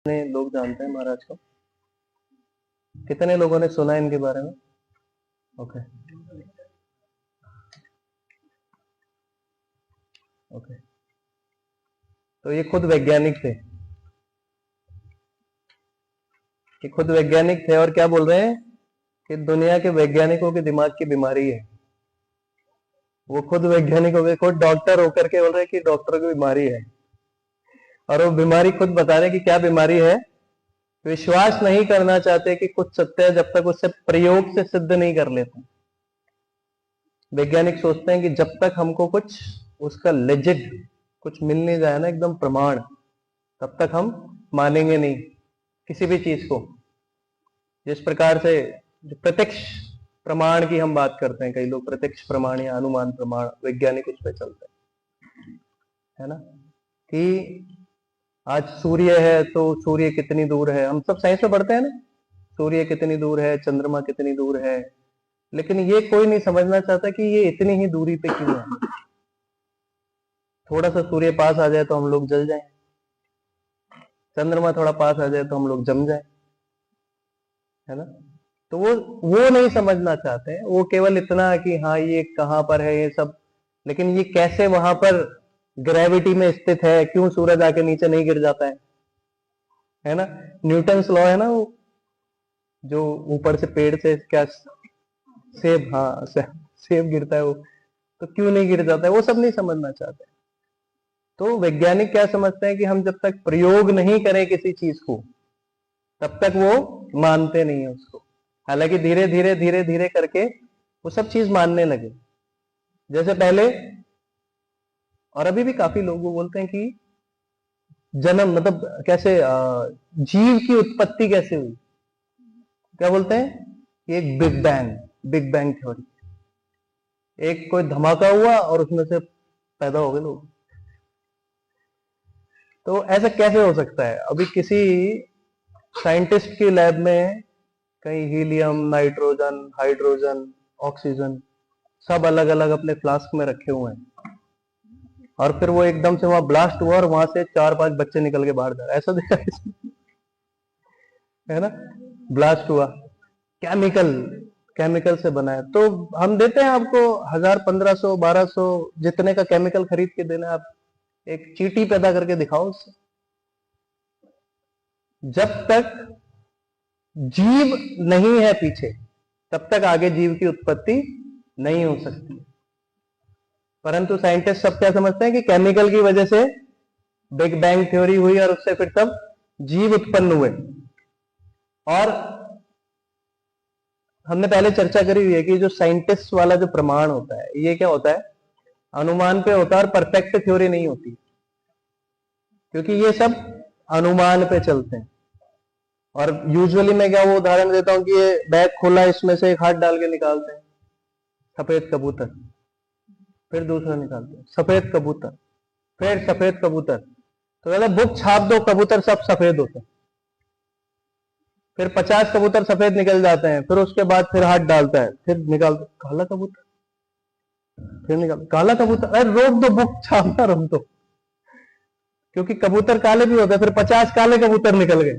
कितने लोग जानते हैं महाराज को? कितने लोगों ने सुना इनके बारे में? Okay okay. तो ये खुद वैज्ञानिक थे, ये खुद वैज्ञानिक थे और क्या बोल रहे हैं कि दुनिया के वैज्ञानिकों के दिमाग की बीमारी है। वो खुद वैज्ञानिक हो गए, खुद डॉक्टर होकर के बोल रहे हैं कि डॉक्टरों की बीमारी है। और वो बीमारी खुद बता रहे कि क्या बीमारी है। विश्वास नहीं करना चाहते कि कुछ सत्य है जब तक उससे प्रयोग से सिद्ध नहीं कर लेते। वैज्ञानिक सोचते हैं कि जब तक हमको कुछ उसका लेजिट कुछ मिल नहीं जाए ना, एकदम प्रमाण, तब तक हम मानेंगे नहीं किसी भी चीज को। जिस प्रकार से जो प्रत्यक्ष प्रमाण की हम बात करते हैं, कई लोग प्रत्यक्ष प्रमाण या अनुमान प्रमाण, वैज्ञानिक उस पर चलते हैं, है ना, कि आज सूर्य है तो सूर्य कितनी दूर है, हम सब साइंस में पढ़ते हैं ना, सूर्य कितनी दूर है, चंद्रमा कितनी दूर है। लेकिन ये कोई नहीं समझना चाहता कि ये इतनी ही दूरी पे क्यों है। थोड़ा सा सूर्य पास आ जाए तो हम लोग जल जाएं, चंद्रमा थोड़ा पास आ जाए तो हम लोग जम जाए, है ना। तो वो नहीं समझना चाहते हैं, वो केवल इतना कि हाँ ये कहाँ पर है ये सब, लेकिन ये कैसे वहां पर ग्रेविटी में स्थित है, क्यों सूरज आके नीचे नहीं गिर जाता है ना। न्यूटन्स लॉ है ना, वो जो ऊपर से पेड़ से क्या सेब, हाँ सेब गिरता है वो, तो क्यों नहीं गिर जाता है, वो सब नहीं समझना चाहते। तो वैज्ञानिक क्या समझते हैं कि हम जब तक प्रयोग नहीं करें किसी चीज को, तब तक वो मानते नहीं है उसको। हालांकि धीरे धीरे धीरे धीरे करके वो सब चीज मानने लगे। जैसे पहले और अभी भी काफी लोग वो बोलते हैं कि जन्म मतलब कैसे जीव की उत्पत्ति कैसे हुई, क्या बोलते हैं, एक बिग बैंग थ्योरी, एक कोई धमाका हुआ और उसमें से पैदा हो गए लोग। तो ऐसा कैसे हो सकता है? अभी किसी साइंटिस्ट की लैब में कहीं हीलियम, नाइट्रोजन, हाइड्रोजन, ऑक्सीजन सब अलग अलग अपने फ्लास्क में रखे हुए हैं, और फिर वो एकदम से वहां ब्लास्ट हुआ और वहां से 4-5 बच्चे निकल के बाहर जा रहे, ऐसा देखा है ना। ब्लास्ट हुआ, केमिकल से बना है, तो हम देते हैं आपको 1000, 1500, 1200 जितने का केमिकल खरीद के देना, आप एक चींटी पैदा करके दिखाओ उससे। जब तक जीव नहीं है पीछे, तब तक आगे जीव की उत्पत्ति नहीं हो सकती। परंतु साइंटिस्ट सब क्या समझते हैं कि केमिकल की वजह से बिग बैंग थ्योरी हुई और उससे फिर तब जीव उत्पन्न हुए। और हमने पहले चर्चा करी हुई है कि जो साइंटिस्ट वाला जो प्रमाण होता है, ये क्या होता है, अनुमान पे होता है और परफेक्ट थ्योरी नहीं होती, क्योंकि ये सब अनुमान पे चलते हैं। और यूजुअली मैं क्या वो उदाहरण देता हूं कि ये बैग खोला, इसमें से एक हाथ डाल के निकालते हैं सफेद कबूतर, फिर दूसरा निकालते हैं सफेद कबूतर, फिर सफेद कबूतर, तो कहते बुक छाप दो, कबूतर सब सफेद होते हैं। फिर 50 कबूतर सफेद निकल जाते हैं, फिर उसके बाद फिर हाथ डालता है, फिर निकालते काला कबूतर, फिर निकाल काला कबूतर, अरे रोक दो, बुक छापना रोक दो, क्योंकि कबूतर काले भी होते हैं। फिर 50 काले कबूतर निकल गए,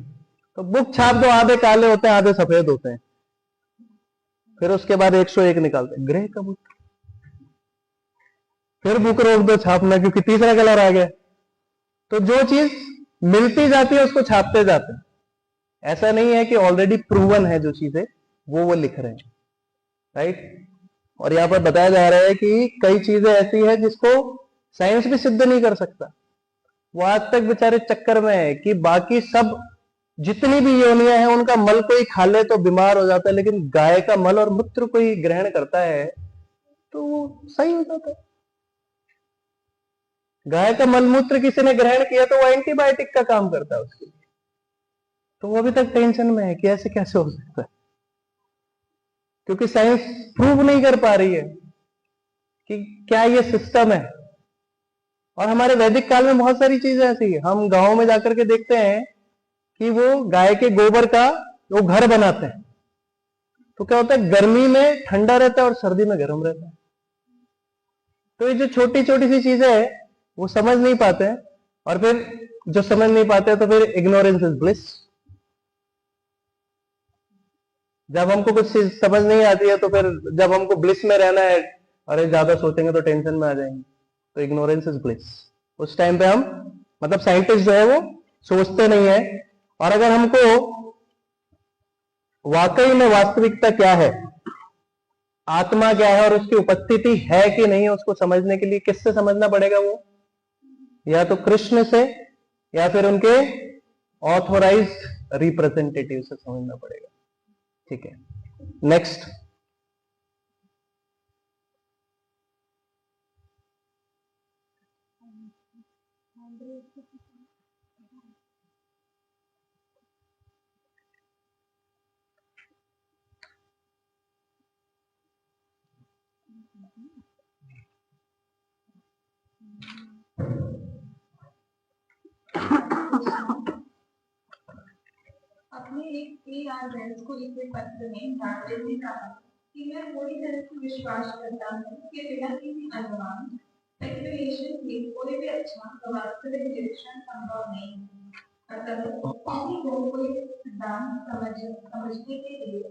तो बुक छाप दो, आधे काले होते हैं आधे सफेद होते हैं। फिर उसके बाद 101 निकालते हैं ग्रे कबूतर, फिर बुक रोक दो छापना, क्योंकि तीसरा कलर आ गया। तो जो चीज मिलती जाती है उसको छापते जाते हैं। ऐसा नहीं है कि ऑलरेडी प्रूवन है जो चीजें, वो लिख रहे हैं, राइट। और यहां पर बताया जा रहा है कि कई चीजें ऐसी है जिसको साइंस भी सिद्ध नहीं कर सकता। वो आज तक बेचारे चक्कर में है कि बाकी सब जितनी भी योनियां हैं उनका मल कोई खा ले तो बीमार हो जाता है, लेकिन गाय का मल और मूत्र कोई ग्रहण करता है तो वो सही हो जाता है। गाय का मल मूत्र किसी ने ग्रहण किया तो वो एंटीबायोटिक का काम करता है उसके लिए। तो वो अभी तक टेंशन में है कि ऐसे कैसे हो सकता है, क्योंकि साइंस प्रूव नहीं कर पा रही है कि क्या ये सिस्टम है। और हमारे वैदिक काल में बहुत सारी चीजें ऐसी है, हम गांव में जाकर के देखते हैं कि वो गाय के गोबर का वो घर बनाते हैं, तो क्या होता है, गर्मी में ठंडा रहता है और सर्दी में गर्म रहता है। तो ये जो छोटी छोटी सी चीजें है वो समझ नहीं पाते हैं, और फिर जो समझ नहीं पाते तो फिर इग्नोरेंस इज ब्लिस। जब हमको कुछ चीज समझ नहीं आती है तो फिर जब हमको ब्लिस में रहना है, अरे ज्यादा सोचेंगे तो टेंशन में आ जाएंगे, तो इग्नोरेंस इज ब्लिस। उस टाइम पे हम, मतलब साइंटिस्ट जो है वो सोचते नहीं है। और अगर हमको वाकई में वास्तविकता क्या है, आत्मा क्या है और उसकी उपस्थिति है कि नहीं, उसको समझने के लिए किससे समझना पड़ेगा? वो या तो कृष्ण से या फिर उनके ऑथोराइज्ड रिप्रेजेंटेटिव से समझना पड़ेगा। ठीक है, नेक्स्ट। अपने एक PR बेंस को लिखे पत्र में डार्विन ने कहा कि मैं पूरी तरह से विश्वास करता हूँ कि बिना किसी अनुमान स्पेकुलेशन के कोई भी अच्छा वास्तविक निरीक्षण संभव नहीं है। अतः किसी को कोई सिद्धांत समझने के लिए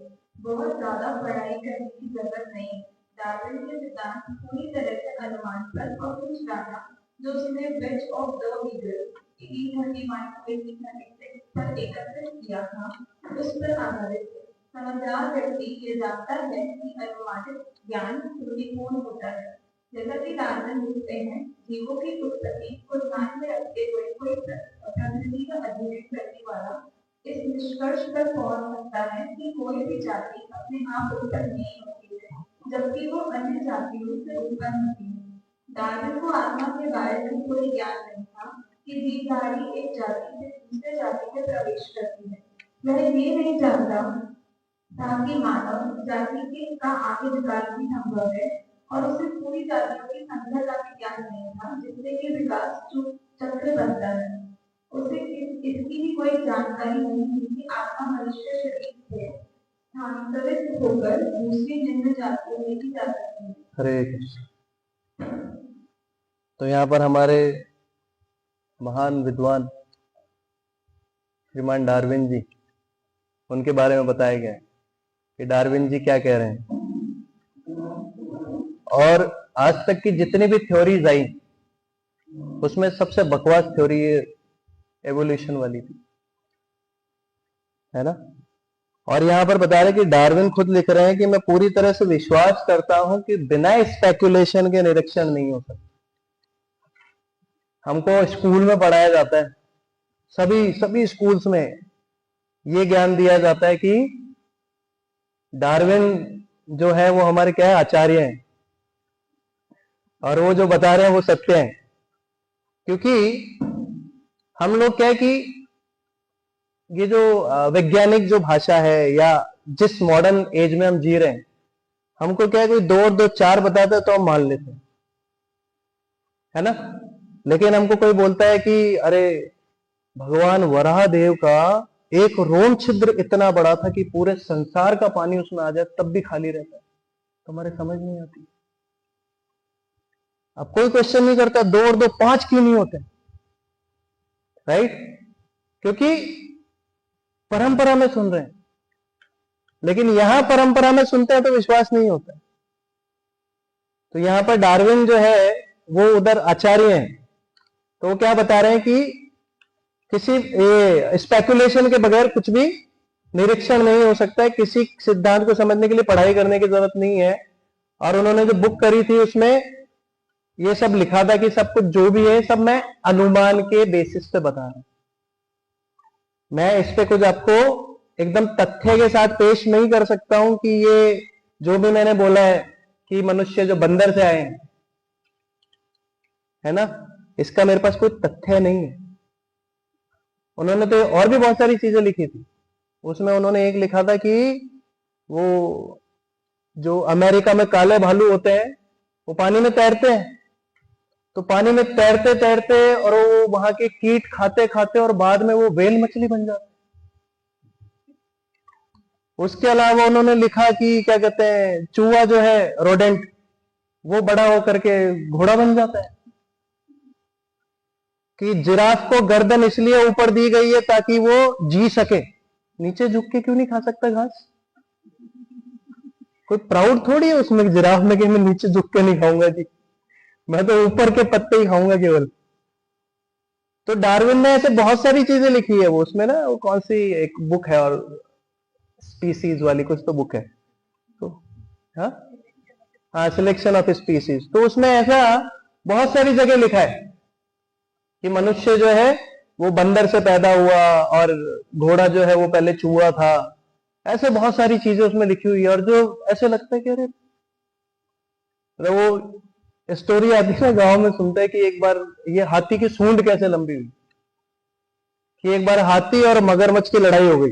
बहुत ज्यादा पढ़ाई करने की जरूरत नहीं। डार्विन के सिद्धांत पूरी तरह से अनुमान पर और कुछ डाटा जो उसने वेज ऑफ द ईगल पर एकत्रित किया था उस पर आधारित है। समझदार व्यक्ति ये जानता है कि अनुमानित ज्ञान त्रुटिपूर्ण होता है। जैसा कि डार्विन लिखते हैं, जीवों की उत्पत्ति को ध्यान में रखते हुए कोई प्रकृति का अध्ययन करने वाला इस निष्कर्ष पर पहुंच सकता है कि कोई भी जाति अपने आप उत्पन्न नहीं होती है, जबकि वो अन्य जातियों से उत्पन्न होती है। डार्विन को आत्मा के बारे में कोई ज्ञान नहीं था कि जीवधारी एक जाति से दूसरे जाति में प्रवेश करती है। वह ये नहीं जानता था कि मानव जाति के का आगे विकास भी संभव है और उसे पूरी जातियों की संख्या का भी ज्ञान नहीं था जिससे कि विकास चक्र बनता है। उसे इसकी भी कोई जानकारी नहीं थी कि आत्मा मनुष्य शरीर से स्थानांतरित होकर दूसरी निम्न जातियों में भी जा सकती है। हरे कृष्ण। तो यहाँ पर हमारे महान विद्वान श्रीमान डार्विन जी, उनके बारे में बताया गया है कि डार्विन जी क्या कह रहे हैं। और आज तक की जितनी भी थ्योरीज आई उसमें सबसे बकवास थ्योरी ये एवोल्यूशन वाली थी, है ना। और यहां पर बता रहे कि डार्विन खुद लिख रहे हैं कि मैं पूरी तरह से विश्वास करता हूं कि बिना स्पेकुलेशन के निरीक्षण नहीं हो सकता। हमको स्कूल में पढ़ाया जाता है, सभी स्कूल्स में ये ज्ञान दिया जाता है कि डार्विन जो है वो हमारे क्या है, आचार्य हैं, और वो जो बता रहे हैं वो सत्य है। क्योंकि हम लोग क्या है कि ये जो वैज्ञानिक जो भाषा है या जिस मॉडर्न एज में हम जी रहे हैं, हमको क्या है, कोई 2 और 2 4 बताता है तो हम मान लेते हैं, है ना। लेकिन हमको कोई बोलता है कि अरे भगवान वराह देव का एक रोम छिद्र इतना बड़ा था कि पूरे संसार का पानी उसमें आ जाए तब भी खाली रहता है, तो हमारे समझ नहीं आती। अब कोई क्वेश्चन नहीं करता 2 और 2 5 क्यों नहीं होते, राइट? क्योंकि परंपरा में सुन रहे हैं। लेकिन यहां परंपरा में सुनते हैं तो विश्वास नहीं होता है। तो यहां पर डार्विन जो है वो उधर आचार्य हैं, तो वो क्या बता रहे हैं कि किसी स्पेकुलेशन के बगैर कुछ भी निरीक्षण नहीं हो सकता है। किसी सिद्धांत को समझने के लिए पढ़ाई करने की जरूरत नहीं है। और उन्होंने जो बुक करी थी उसमें ये सब लिखा था कि सब कुछ जो भी है सब मैं अनुमान के बेसिस पे बता रहा हूं। मैं इस पे कुछ आपको एकदम तथ्य के साथ पेश नहीं कर सकता हूं कि ये जो भी मैंने बोला है कि मनुष्य जो बंदर से आए हैं, है ना, इसका मेरे पास कोई तथ्य नहीं है। उन्होंने तो और भी बहुत सारी चीजें लिखी थी। उसमें उन्होंने एक लिखा था कि वो जो अमेरिका में काले भालू होते हैं वो पानी में तैरते हैं, तो पानी में तैरते तैरते और वो वहां के कीट खाते खाते और बाद में वो व्हेल मछली बन जाते। उसके अलावा उन्होंने लिखा कि क्या कहते हैं, चूहा जो है रोडेंट, वो बड़ा होकर के घोड़ा बन जाता है। कि जिराफ को गर्दन इसलिए ऊपर दी गई है ताकि वो जी सके, नीचे झुक के क्यों नहीं खा सकता घास? कोई प्राउड थोड़ी है उसमें जिराफ में कि मैं नीचे झुक के नहीं खाऊंगा जी, मैं तो ऊपर के पत्ते ही खाऊंगा केवल। तो डार्विन ने ऐसे बहुत सारी चीजें लिखी है, वो उसमें ना वो कौन सी एक बुक है, और स्पीसीज वाली कुछ तो बुक है, तो हाँ सिलेक्शन ऑफ स्पीसीज। तो उसमें ऐसा बहुत सारी जगह लिखा है कि मनुष्य जो है वो बंदर से पैदा हुआ और घोड़ा जो है वो पहले चूहा था, ऐसे बहुत सारी चीजें उसमें लिखी हुई है। और जो ऐसे लगता है कि अरे वो स्टोरी आती है ना गांव में, सुनते हैं कि एक बार ये हाथी की सूंड कैसे लंबी हुई, कि एक बार हाथी और मगरमच्छ की लड़ाई हो गई।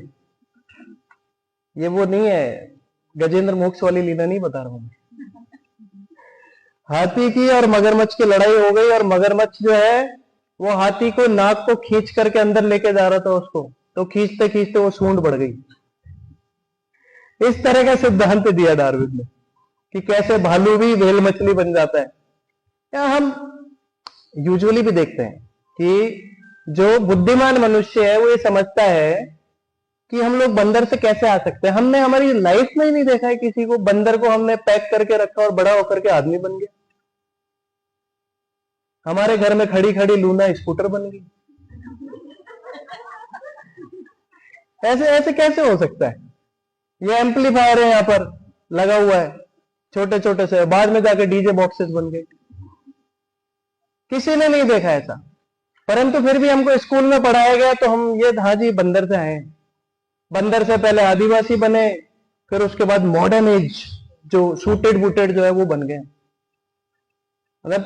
ये वो नहीं है, गजेंद्र मोक्ष वाली लीला नहीं बता रहा हूं। हाथी की और मगरमच्छ की लड़ाई हो गई, और मगरमच्छ जो है वो हाथी को नाक को खींच करके अंदर लेके जा रहा था उसको, तो खींचते खींचते वो सूंड बढ़ गई। इस तरह का सिद्धांत दिया डार्विन ने कि कैसे भालू भी व्हेल मछली बन जाता है। या हम यूजुअली भी देखते हैं कि जो बुद्धिमान मनुष्य है वो ये समझता है कि हम लोग बंदर से कैसे आ सकते हैं। हमने हमारी लाइफ में ही नहीं देखा है किसी को, बंदर को हमने पैक करके रखा और बड़ा होकर के आदमी बन गया। हमारे घर में खड़ी खड़ी लूना स्कूटर बन गई। ऐसे ऐसे कैसे हो सकता है? ये एम्पलीफायर है यहाँ पर लगा हुआ है छोटे छोटे से, बाद में जाके डीजे बॉक्सेस बन गए। किसी ने नहीं देखा ऐसा, परंतु फिर भी हमको स्कूल में पढ़ाया गया तो हम ये हाँ जी बंदर से आए। बंदर से पहले आदिवासी बने, फिर उसके बाद मॉडर्न एज जो सूटेड बूटेड जो है वो बन गए। मतलब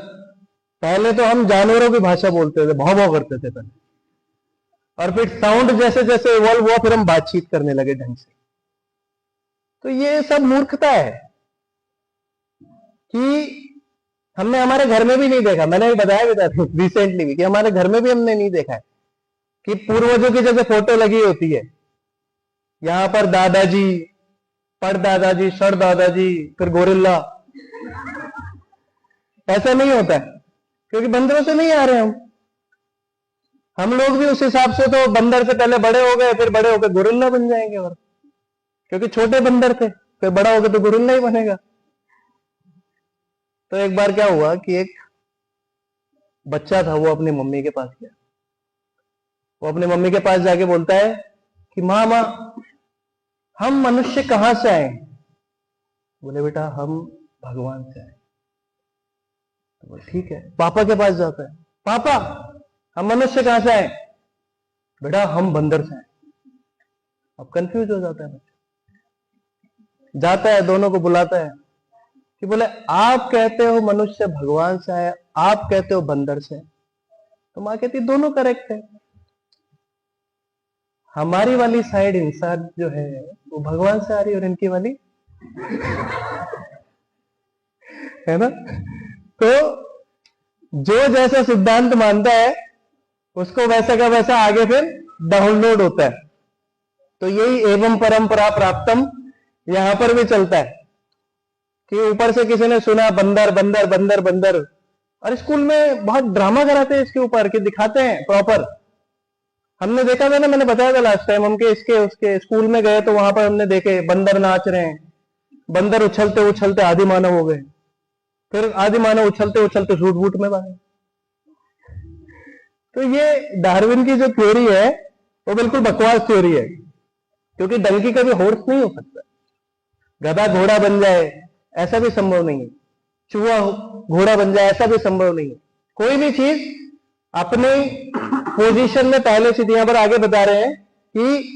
पहले तो हम जानवरों की भाषा बोलते थे, भाव भाव करते थे पहले, और फिर साउंड जैसे जैसे इवॉल्व हुआ फिर हम बातचीत करने लगे ढंग से। तो ये सब मूर्खता है कि हमने हमारे घर में भी नहीं देखा। मैंने भी बताया भी था रिसेंटली भी कि हमारे घर में भी हमने नहीं देखा है कि पूर्वजों की जैसे फोटो लगी होती है, यहां पर दादाजी, परदादाजी, सर दादाजी, फिर गोरिल्ला, ऐसा नहीं होता है क्योंकि बंदरों से नहीं आ रहे हम लोग भी उस हिसाब से तो बंदर से पहले बड़े हो गए, फिर बड़े होकर गोरिल्ला बन जाएंगे, और क्योंकि छोटे बंदर थे, फिर बड़ा होकर तो गोरिल्ला ही बनेगा। तो एक बार क्या हुआ कि एक बच्चा था, वो अपनी मम्मी के पास गया। वो अपनी मम्मी के पास जाके बोलता है कि माँ माँ हम मनुष्य कहां से आए? बोले बेटा हम भगवान से आए। तो बोले ठीक है। पापा के पास जाता है, पापा हम मनुष्य कहां से आए? बेटा हम बंदर से आए। अब कंफ्यूज हो जाता है बच्चा, जाता है दोनों को बुलाता है कि बोले आप कहते हो मनुष्य भगवान से आया, आप कहते हो बंदर से। तो मां कहती दोनों करेक्ट है। हमारी वाली साइड इंसान जो है वो भगवान से आ रही है और इनकी वाली है ना। तो जो जैसा सिद्धांत मानता है उसको वैसा का वैसा आगे फिर डाउनलोड होता है। तो यही एवं परंपरा प्राप्तम यहां पर भी चलता है कि ऊपर से किसी ने सुना बंदर बंदर बंदर बंदर, और स्कूल में बहुत ड्रामा कराते हैं इसके ऊपर कि दिखाते हैं प्रॉपर। हमने देखा था ना, मैंने बताया था लास्ट टाइम, हम के इसके उसके स्कूल में गए तो वहां पर हमने देखे बंदर नाच रहे हैं, बंदर उछलते उछलते आदि मानव हो गए, फिर आदि मानव उछलते उछलते सूट बूट में भागे। तो ये डार्विन की जो थ्योरी है वो बिल्कुल बकवास थ्योरी है, क्योंकि डंकी कभी हॉर्स नहीं हो सकता। गधा घोड़ा बन जाए ऐसा भी संभव नहीं है, चूहा घोड़ा बन जाए ऐसा भी संभव नहीं है। कोई भी चीज अपने पोजीशन में पहले से यहाँ पर आगे बता रहे हैं कि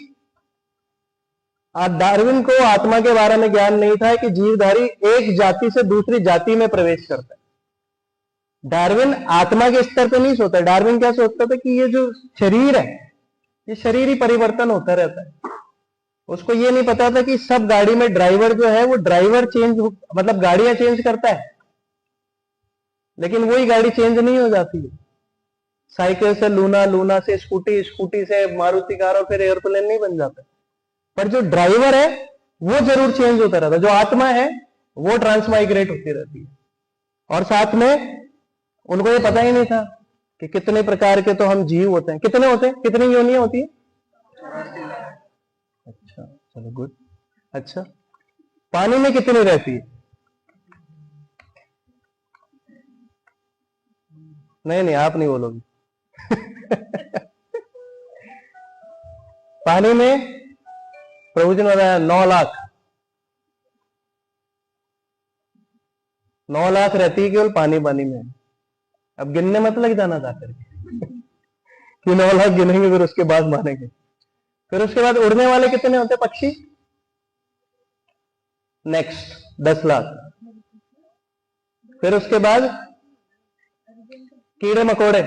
डार्विन को आत्मा के बारे में ज्ञान नहीं था कि जीवधारी एक जाति से दूसरी जाति में प्रवेश करता है। डार्विन आत्मा के स्तर पर नहीं सोचता। डार्विन क्या सोचता था कि ये जो शरीर है ये शरीर ही परिवर्तन होता रहता है। उसको ये नहीं पता था कि सब गाड़ी में ड्राइवर जो है वो ड्राइवर चेंज मतलब गाड़ियां चेंज करता है, लेकिन वही गाड़ी चेंज नहीं हो जाती है। साइकिल से लूना, लूना से स्कूटी, स्कूटी से मारुति कार और फिर एयरप्लेन नहीं बन जाता। पर जो ड्राइवर है वो जरूर चेंज होता रहता है, जो आत्मा है वो ट्रांसमाइग्रेट होती रहती है। और साथ में उनको ये पता ही नहीं था कि कितने प्रकार के तो हम जीव होते हैं, कितने होते हैं, कितनी योनियां होती है? अच्छा, चलो गुड। अच्छा, पानी में कितनी रहती है? नहीं नहीं, आप नहीं बोलोगे। पानी में प्रभु जी ने बताया 9 लाख, 9 लाख रहती है केवल पानी पानी में। अब गिनने मत लग जाना जा करके कि 9 लाख गिनेंगे फिर उसके बाद मानेंगे। फिर उसके बाद उड़ने वाले कितने होते हैं पक्षी? नेक्स्ट 10 लाख। फिर उसके बाद कीड़े मकोड़े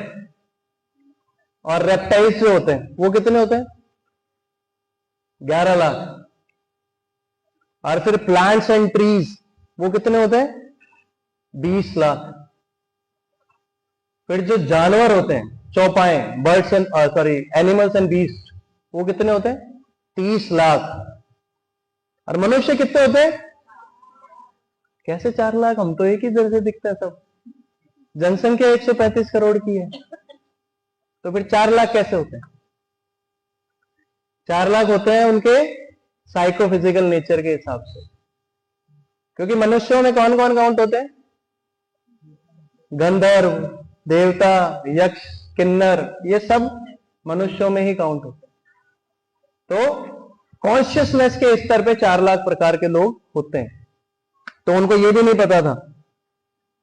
और रेप्टाइल्स जो होते हैं वो कितने होते हैं? 11 लाख। और फिर प्लांट्स एंड ट्रीज वो कितने होते हैं? 20 लाख। फिर जो जानवर होते हैं, चौपाए, birds and animals and beast, वो कितने होते हैं? 30 लाख। और मनुष्य कितने होते हैं? कैसे 4 लाख? हम तो एक ही जैसे दिखते हैं सब। जनसंख्या 135 करोड़ की है, तो फिर 4 लाख कैसे होते हैं? 4 लाख होते हैं उनके साइकोफिजिकल नेचर के हिसाब से। क्योंकि मनुष्यों में कौन कौन काउंट होते हैं? गंधर्व, देवता, यक्ष, किन्नर, ये सब मनुष्यों में ही काउंट होते हैं। तो कॉन्शियसनेस के स्तर पे 4 लाख प्रकार के लोग होते हैं। तो उनको ये भी नहीं पता था,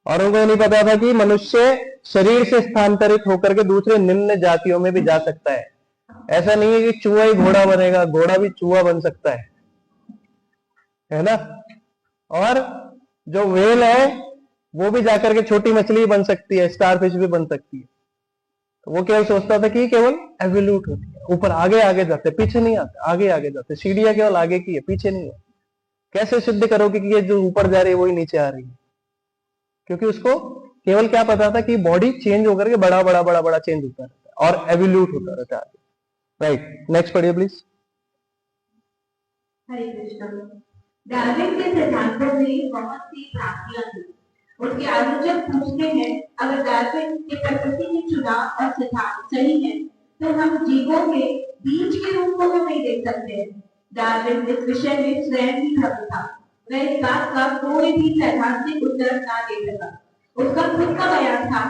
और उनको ये नहीं पता था कि मनुष्य शरीर से स्थानांतरित होकर के दूसरे निम्न जातियों में भी जा सकता है। ऐसा नहीं है कि चूहा ही घोड़ा बनेगा, घोड़ा भी चूहा बन सकता है ना। और जो व्हेल है वो भी जाकर के छोटी मछली बन सकती है, स्टारफिश भी बन सकती है। तो वो केवल सोचता था कि केवल एवोल्यूट होती है, ऊपर आगे आगे जाते, पीछे नहीं आते, आगे आगे जाते। सीढ़ियां केवल आगे की है, पीछे नहीं है। कैसे सिद्ध करोगे कि ये जो ऊपर जा रही है वही नीचे आ रही है? क्योंकि उसको केवल क्या पता था कि बॉडी चेंज होकर के बड़ा बड़ा बड़ा बड़ा चेंज होता रहता है और एवोल्यूट होता रहता है। राइट, नेक्स्ट पढ़िए प्लीज। हरे कृष्ण। डार्विन के सिद्धांतों में बहुत सी भ्रांतियां थी। उसके आलोचक पूछते हैं, अगर डार्विन के प्रकृति के चुनाव और सिद्धांत सही है, तो हम जीवों के बीज के रूप को क्यों नहीं देख सकते? डार्विन इस विषय में स्वयं ही भ्रम था। वह इस बात का कोई भी सैद्धांतिक उत्तर ना दे सका। उसका खुद का बयान था,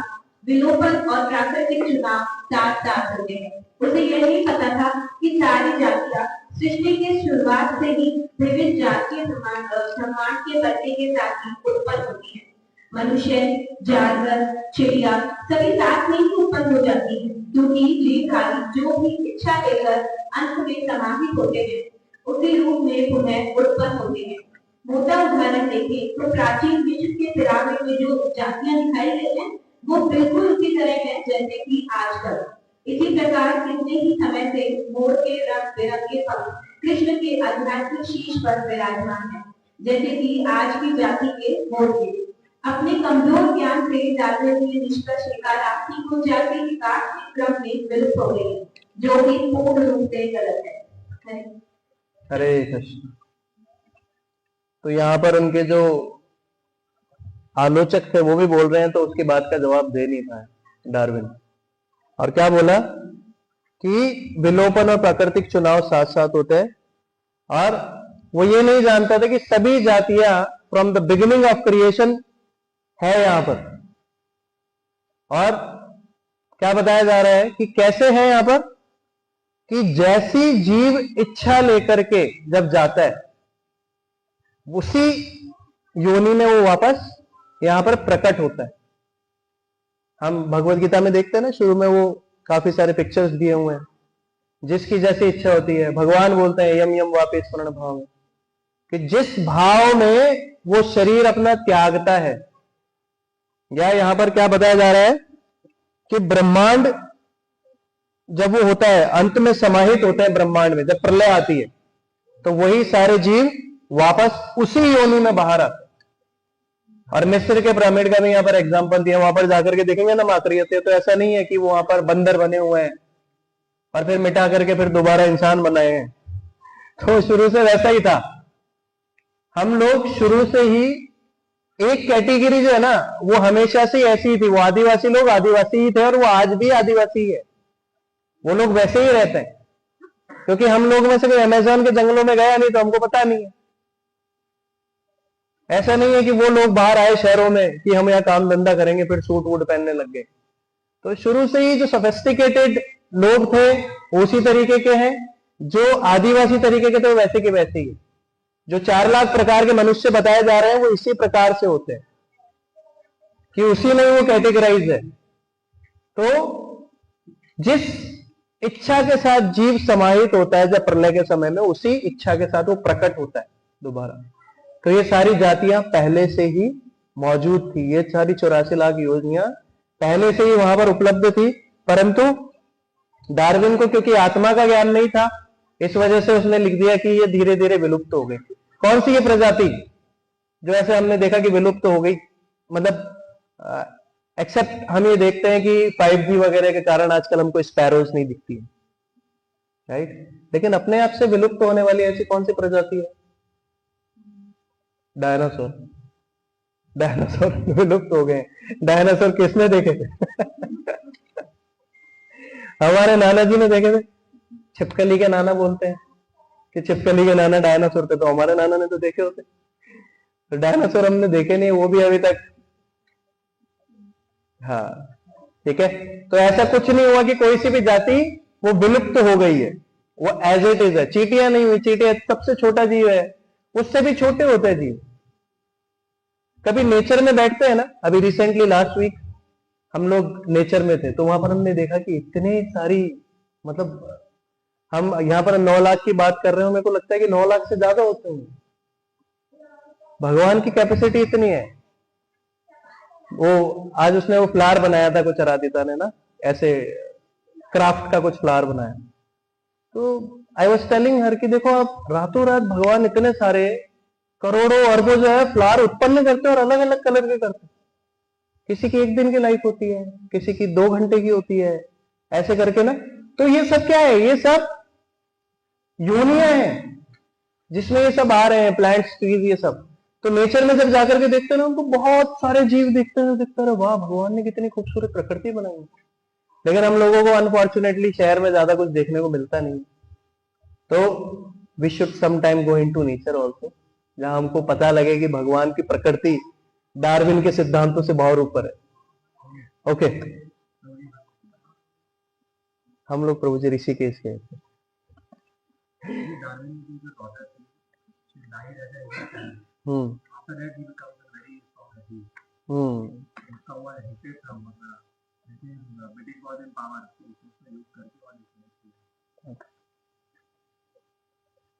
विलोपन और प्राकृतिक चुनाव साथ साथ होते हैं। उसे यह नहीं पता था कि सारी जातियां सृष्टि की शुरुआत से ही विभिन्न जातीय सम्मान के बढ़ने के साथ ही उत्पन्न होती है। मनुष्य, जानवर, चिड़िया सभी साथ में ही उत्पन्न हो जाती है, क्योंकि जीवधारी जो भी इच्छा लेकर अंत में समाहित होते हैं, उसी रूप में पुनः उत्पन्न होते हैं। मोटा उदाहरण देखें तो प्राचीन मिस्र के पिरामिड में जो जातियां दिखाई गई हैं, वो बिल्कुल उसी तरह है जैसे कि आजकल। इसी प्रकार कितने ही समय से मोर के रंग बिरंगे पंख कृष्ण के आध्यात्मिक शीश पर विराजमान है, जैसे कि आज की जाति के मोर के। अपने कमजोर ज्ञान से डार्विन ने निष्कर्ष निकाला कि कुछ जाति विकास के क्रम में विलुप्त हो गई है, जो कि पूर्ण रूप से गलत है। हरे कृष्ण। तो यहाँ पर उनके जो आलोचक थे वो भी बोल रहे हैं, तो उसकी बात का जवाब दे नहीं पाए डार्विन। और क्या बोला कि विलोपन और प्राकृतिक चुनाव साथ साथ होते हैं, और वो ये नहीं जानता था कि सभी जातियां from the beginning of creation है यहां पर। और क्या बताया जा रहा है कि कैसे है यहां पर, कि जैसी जीव इच्छा लेकर के जब जाता है, उसी योनि में वो वापस यहां पर प्रकट होता है। हम भगवत गीता में देखते हैं ना, शुरू में वो काफी सारे पिक्चर्स दिए हुए हैं, जिसकी जैसी इच्छा होती है। भगवान बोलते हैं यम यम वापिस स्वर्ण भाव में, कि जिस भाव में वो शरीर अपना त्यागता है। या यहां पर क्या बताया जा रहा है कि ब्रह्मांड जब वो होता है, अंत में समाहित होते हैं ब्रह्मांड में, जब प्रलय आती है, तो वही सारे जीव वापस उसी योनि में बाहर आते हैं। और मिस्र के पिरामिड का भी यहाँ पर एग्जांपल दिया। वहां पर जाकर के देखेंगे ना माकड़ियते, तो ऐसा नहीं है कि वो वहां पर बंदर बने हुए हैं और फिर मिटा करके फिर दोबारा इंसान बनाए हैं। तो शुरू से वैसा ही था। हम लोग शुरू से ही एक कैटेगरी जो है ना, वो हमेशा से ऐसी ही थी। वो आदिवासी लोग आदिवासी ही थे और वो आज भी आदिवासी ही है। वो लोग वैसे ही रहते हैं, क्योंकि हम लोग में से कोई अमेज़न के जंगलों में गया नहीं तो हमको पता नहीं है। ऐसा नहीं है कि वो लोग बाहर आए शहरों में कि हम यहाँ काम धंधा करेंगे फिर सूट वूट पहनने लग गए। तो शुरू से ही जो सोफिस्टिकेटेड लोग थे उसी तरीके के हैं, जो आदिवासी तरीके के थे वैसे के वैसे ही। जो 4 लाख प्रकार के मनुष्य बताए जा रहे हैं वो इसी प्रकार से होते हैं कि उसी में वो कैटेगराइज है। तो जिस इच्छा के साथ जीव समाहित होता है जब प्रलय के समय में, उसी इच्छा के साथ वो प्रकट होता है दोबारा। तो ये सारी जातियां पहले से ही मौजूद थी, ये सारी 84 लाख योनियां पहले से ही वहां पर उपलब्ध थी, परंतु डार्विन को क्योंकि आत्मा का ज्ञान नहीं था, इस वजह से उसने लिख दिया कि ये धीरे धीरे विलुप्त हो गई। कौन सी ये प्रजाति जो ऐसे हमने देखा कि विलुप्त हो गई, मतलब एक्सेप्ट हम ये देखते हैं कि 5G वगैरह के कारण आजकल हमको स्पैरोज नहीं दिखती है, राइट? लेकिन अपने आप से विलुप्त होने वाली ऐसी कौन सी प्रजाति है? डायनासोर। डायनासोर विलुप्त हो गए। डायनासोर किसने देखे थे? हमारे नाना जी ने देखे थे। छिपकली के नाना बोलते हैं कि छिपकली के नाना डायनासोर थे, तो हमारे नाना ने तो देखे होते। तो डायनासोर हमने देखे नहीं, वो भी अभी तक। हाँ, ठीक है। तो ऐसा कुछ नहीं हुआ कि कोई सी भी जाति वो विलुप्त हो गई है, वो एज इट इज है। चींटियां नहीं हुई, चींटियां सबसे छोटा जीव है, उससे भी छोटे होते हैं जीव। कभी नेचर में बैठते हैं ना, अभी रिसेंटली लास्ट वीक हम लोग नेचर में थे, तो वहां पर हमने देखा कि इतनी सारी, मतलब हम यहाँ पर 9 लाख की बात कर रहे हो, मेरे को लगता है कि 9 लाख से ज्यादा होते होंगे। भगवान की कैपेसिटी इतनी है। वो आज उसने वो फ्लावर बनाया था कुछ आराधिता ने ना, ऐसे क्राफ्ट का कुछ फ्लावर बनाया। तो आई वॉज टेलिंग हर कि देखो आप, रातों रात भगवान इतने सारे करोड़ों अरबों जो है फ्लावर उत्पन्न करते हैं और अलग अलग कलर के करते हैं। किसी की 1 दिन की लाइफ होती है, किसी की 2 घंटे की होती है, ऐसे करके ना। तो ये सब क्या है? ये सब योनियां हैं जिसमें ये सब आ रहे हैं, प्लांट्स, ट्रीज, ये सब। तो नेचर में जब जाकर के देखते हैं ना, उनको बहुत सारे जीव दिखते हैं, दिखते हैं, वाह भगवान ने कितनी खूबसूरत प्रकृति बनाई है। लेकिन हम लोगों को अनफॉर्चुनेटली शहर में ज्यादा कुछ देखने को मिलता नहीं। तो we should some time go into nature also, जहां हमको पता लगे कि भगवान की प्रकृति डार्विन के सिद्धांतों से बहुत ऊपर है। ओके, हम लोग प्रभु जी ऋषिकेश गए थे। हम्म हम्म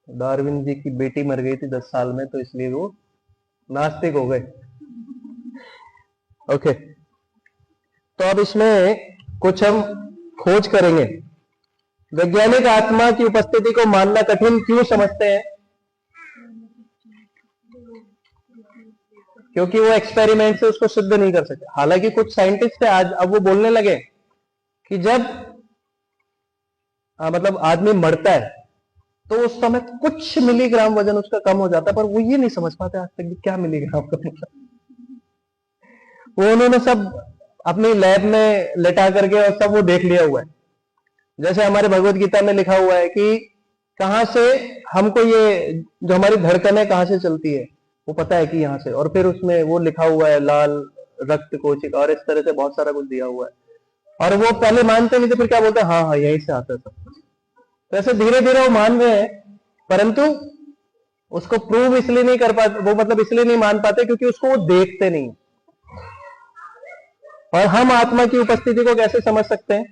डार्विन जी की बेटी मर गई थी 10 साल में, तो इसलिए वो नास्तिक हो गए। ओके, तो अब इसमें कुछ हम खोज करेंगे। वैज्ञानिक आत्मा की उपस्थिति को मानना कठिन क्यों समझते हैं? क्योंकि वो एक्सपेरिमेंट से उसको सिद्ध नहीं कर सकते। हालांकि कुछ साइंटिस्ट है आज, अब वो बोलने लगे कि जब मतलब आदमी मरता है तो उस समय कुछ मिलीग्राम वजन उसका कम हो जाता है, पर वो ये नहीं समझ पाते आज तक कि क्या मिलीग्राम का मतलब। वो उन्होंने सब अपनी लैब में लेटा करके और सब वो देख लिया हुआ है। जैसे हमारे भगवत गीता में लिखा हुआ है कि कहां से हमको ये जो हमारी धड़कन है कहां से चलती है, वो पता है कि यहां से। और फिर उसमें वो लिखा हुआ है लाल रक्त कोशिका और इस तरह से बहुत सारा कुछ दिया हुआ है। और वो पहले मानते नहीं थे, फिर क्या बोलते हैं, हाँ हाँ यहीं से आता है सब कुछ। तो ऐसे धीरे धीरे वो मान रहे हैं, परंतु उसको प्रूव इसलिए नहीं कर पाते, वो मतलब इसलिए नहीं मान पाते क्योंकि उसको वो देखते नहीं। और हम आत्मा की उपस्थिति को कैसे समझ सकते हैं?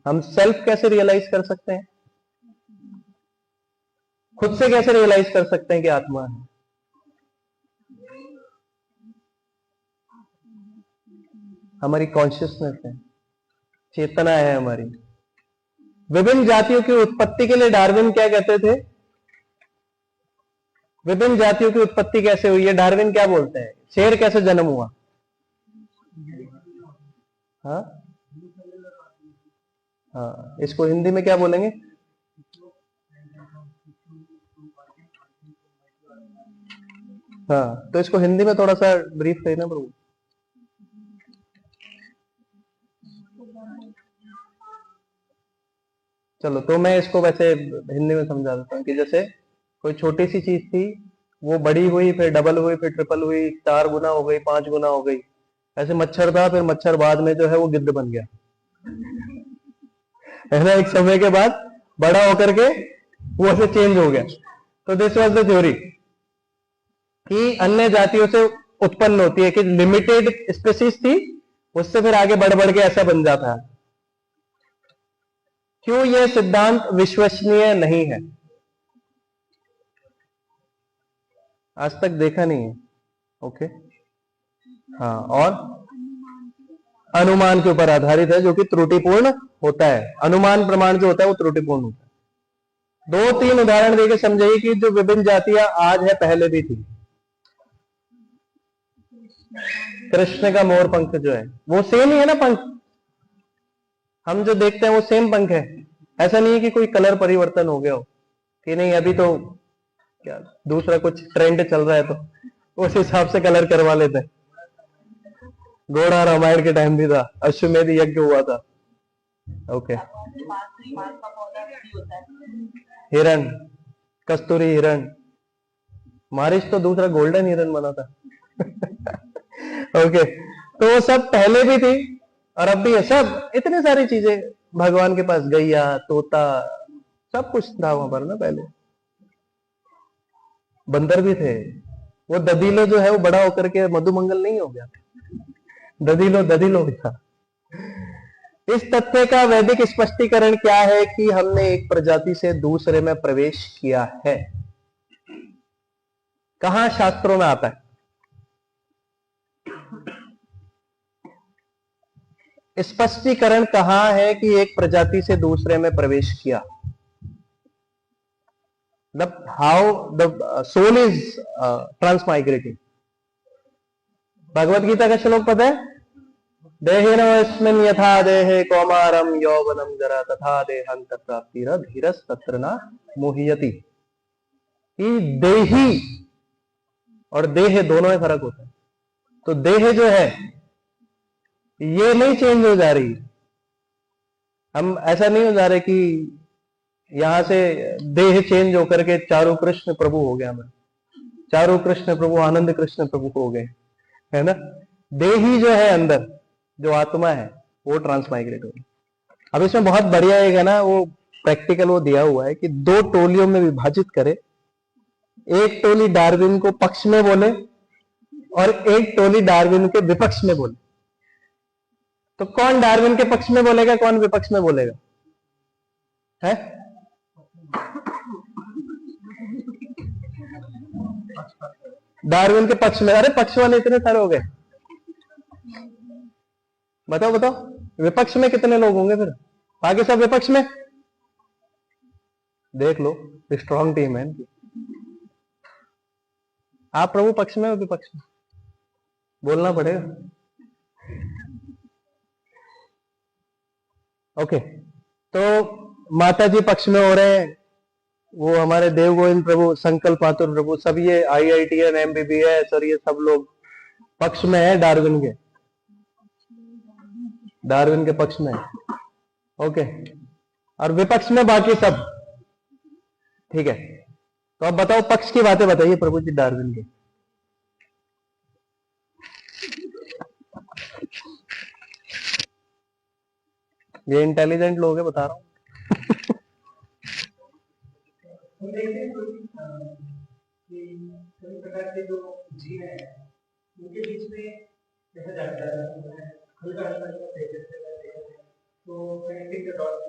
हम सेल्फ कैसे रियलाइज कर सकते हैं? खुद से कैसे रियलाइज कर सकते हैं कि आत्मा है? हमारी कॉन्शियसनेस है, चेतना है हमारी। विभिन्न जातियों की उत्पत्ति के लिए डार्विन क्या कहते थे? विभिन्न जातियों की उत्पत्ति कैसे हुई है? डार्विन क्या बोलते हैं? शेर कैसे जन्म हुआ? हाँ हाँ, इसको हिंदी में क्या बोलेंगे? हाँ, तो इसको हिंदी में थोड़ा सा ब्रीफ करिए ना प्रभु। चलो, तो मैं इसको वैसे हिंदी में समझा देता हूँ कि जैसे कोई छोटी सी चीज थी, वो बड़ी हुई, फिर डबल हुई, फिर ट्रिपल हुई, 4 गुना हो गई, 5 गुना हो गई। ऐसे मच्छर था, फिर मच्छर बाद में जो है वो गिद्ध बन गया, है ना। एक समय के बाद बड़ा होकर के वो ऐसे चेंज हो गया। तो दिस वाज द थ्योरी कि अन्य जातियों से उत्पन्न होती है, कि लिमिटेड स्पेसीज थी, उससे फिर आगे बढ़ बढ़ के ऐसा बन जाता है। क्यों यह सिद्धांत विश्वसनीय नहीं है? आज तक देखा नहीं है। ओके, हाँ, और अनुमान के ऊपर आधारित है, जो कि त्रुटिपूर्ण होता है। अनुमान प्रमाण जो होता है वो त्रुटिपूर्ण होता है। 2-3 उदाहरण देके समझाइए कि जो विभिन्न जातियां आज है, पहले भी थी। कृष्ण का मोर पंख जो है वो सेम ही है ना, पंख हम जो देखते हैं वो सेम पंख है। ऐसा नहीं है कि कोई कलर परिवर्तन हो गया हो, कि नहीं अभी तो क्या दूसरा कुछ ट्रेंड चल रहा है तो उस हिसाब से कलर करवा लेते हैं। घोड़ा रामायण के टाइम भी था, अश्वमेध यज्ञ हुआ था। ओके, हिरण, कस्तूरी हिरण, मारिश तो दूसरा गोल्डन हिरण बना था। ओके, तो वो सब पहले भी थी और अब भी है। सब इतनी सारी चीजें भगवान के पास, गैया, तोता, सब कुछ था वहां पर ना पहले। बंदर भी थे। वो ददीलो जो है वो बड़ा होकर के मधुमंगल नहीं हो गया, ददीलो ददीलो भी था। इस तथ्य का वैदिक स्पष्टीकरण क्या है कि हमने एक प्रजाति से दूसरे में प्रवेश किया है? कहां शास्त्रों में आता है? स्पष्टीकरण कहां है कि एक प्रजाति से दूसरे में प्रवेश किया? How the soul is transmigrating. Bhagavad Gita का श्लोक पता है? देहिनोऽस्मिन् यथा देहे कौमारम यौवनम जरा तथा देहांत प्राप्तिर् धीरस् तत्र न मोह्यति। कि देही और देह दोनों में फर्क होता है। तो देह जो है ये नहीं चेंज हो जा रही। हम ऐसा नहीं हो जा रहे कि यहां से देह चेंज होकर के चारु कृष्ण प्रभु हो गया, मैं चारु कृष्ण प्रभु, आनंद कृष्ण प्रभु हो गए, है ना। देही जो है अंदर, जो आत्मा है, वो ट्रांसमाइग्रेट हो गई। अब इसमें बहुत बढ़िया एक है ना, वो प्रैक्टिकल वो दिया हुआ है कि 2 टोलियों में विभाजित करे। एक टोली डार्विन को पक्ष में बोले और एक टोली डार्विन के विपक्ष में बोले। तो कौन डार्विन के पक्ष में बोलेगा, कौन विपक्ष में बोलेगा? है डार्विन के पक्ष में। अरे पक्ष वाले इतने सारे हो गए, बताओ बताओ, विपक्ष में कितने लोग होंगे फिर? बाकी सब विपक्ष में। देख लो, स्ट्रॉन्ग टीम है इनकी। आप प्रभु पक्ष में हो विपक्ष में? बोलना पड़ेगा। ओके, तो माता जी पक्ष में हो रहे हैं, वो हमारे देव गोविंद प्रभु, संकल्प आतुर प्रभु, सब ये IITN MBBS और ये सब लोग पक्ष में है डार्विन के, डार्विन के पक्ष में। ओके, और विपक्ष में बाकी सब। ठीक है, तो अब बताओ, पक्ष की बातें बताइए प्रभु जी डार्विन के। ये इंटेलिजेंट लोग हैं, बता रहा हूं। सभी प्रकार के जो जीव हैं उनके बीच में जैसा जाता है हल्का हल्का जो तो कनेक्टिंग द डॉट्स।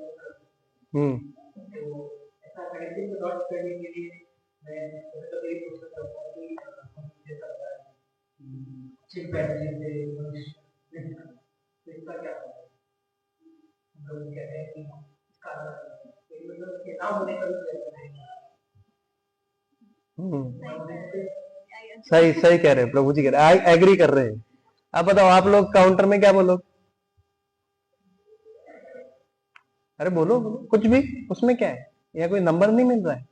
तो ऐसा कनेक्टिंग द डॉट्स करने के लिए मैं कभी कभी सोच सकता हूँ कि हम ये सकता है कि चिंपैंजी से मनुष्य इसका क्या होगा। हम लोग कहते हैं कि इसका मतलब के ना होने का सही सही कह रहे हैं प्रभु जी, कह रहे हैं, एग्री कर रहे हैं। अब बताओ आप लोग काउंटर में क्या बोलो? अरे बोलो बोलो कुछ भी, उसमें क्या है? यहाँ कोई नंबर नहीं मिल रहा है।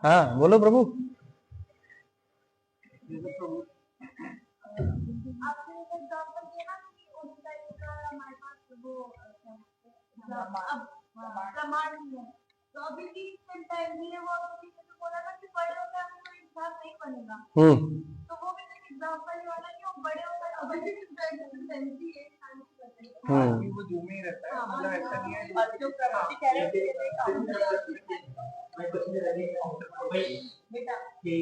हाँ बोलो प्रभु। आपने एक एग्जांपल दिया ना कि उस टाइप का हमारे पास वो अब प्रमाण नहीं है, तो अभी भी टाइम नहीं है। वो अभी तो बोला ना कि बड़े होकर हमें कोई इंसान नहीं बनेगा, तो वो भी एक एग्जांपल ही वाला कि वो बड़े होकर अभी भी सेंसी है, वो जो में ही रहता है, मतलब ऐसा नहीं है। और जो प्रवृत्ति कह रहे हैं मैं कुछ नहीं लगे बेटा कि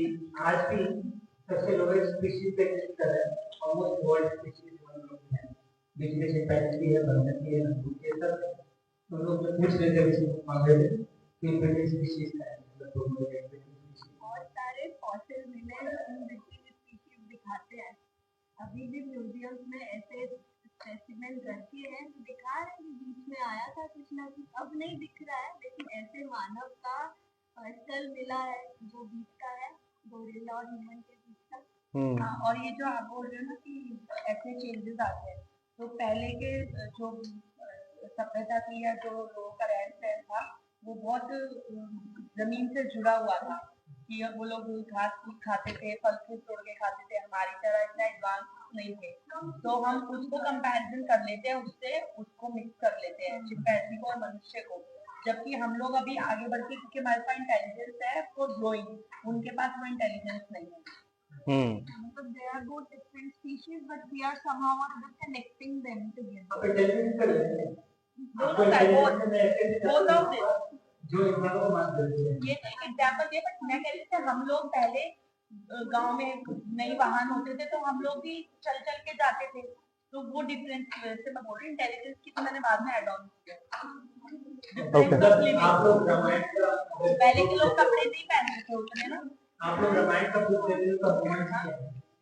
आज भी सबसे लोएस्ट स्पीशीज पे एग्जिस्ट कर रहा है, ऑलमोस्ट वर्ल्ड स्पीशीज वन लोग हैं, बीच में चिंपैंजी है, बंदर है, ये सब तो लोग जो पूछ रहे थे उसको मांग रहे थे कि ब्रिटिश स्पीशीज है, मतलब तो लोग बहुत सारे फॉसिल मिले स्पीशीज दिखाते हैं। अभी भी म्यूजियम्स में ऐसे स्पेसिमेन रखे हैं, दिखा रहे हैं कि बीच में आया था कुछ ना कुछ, अब नहीं दिख रहा है, लेकिन ऐसे मानव का स्केल मिला है जो बीच का है, गोरिल्ला और ह्यूमन के बीच का। और ये जो आप बोल रहे हो ना कि ऐसे चेंजेस आते हैं, तो पहले के जो सभ्यता थी या जो लोगों का रहन सहन था वो बहुत जमीन से जुड़ा हुआ था, कि वो लोग घास फूस खाते थे, फल फ्रूट तोड़ के खाते थे, हमारी तरह इतना एडवांस नहीं थे, तो हम उसको कंपैरिजन कर लेते हैं उससे, उसको मिक्स कर लेते हैं चिंपैंजी को और मनुष्य को, जबकि हम लोग अभी आगे बढ़ के, क्योंकि हमारे पास इंटेलिजेंस है फॉर ग्रोइंग, उनके पास वो इंटेलिजेंस नहीं है। मतलब they are both different species but we are somehow or other connecting them together. दोनों का both of them जो इंसानों को मान देते हैं। ये तो एक एग्जांपल है, बट मैं कह रही थी हम लोग पहले गांव में नई वाहन होते थे तो हम लोग भी चल चल के जाते थे, तो वो डिफरेंस से मैं बोल रही हूँ, इंटेलिजेंस की तो मैंने बाद में ऐड ऑन किया। आप लोग रामायण का पहले के लोग कपड़े नहीं पहनते थे उतने ना, आप लोग रामायण का बुक देते हो तो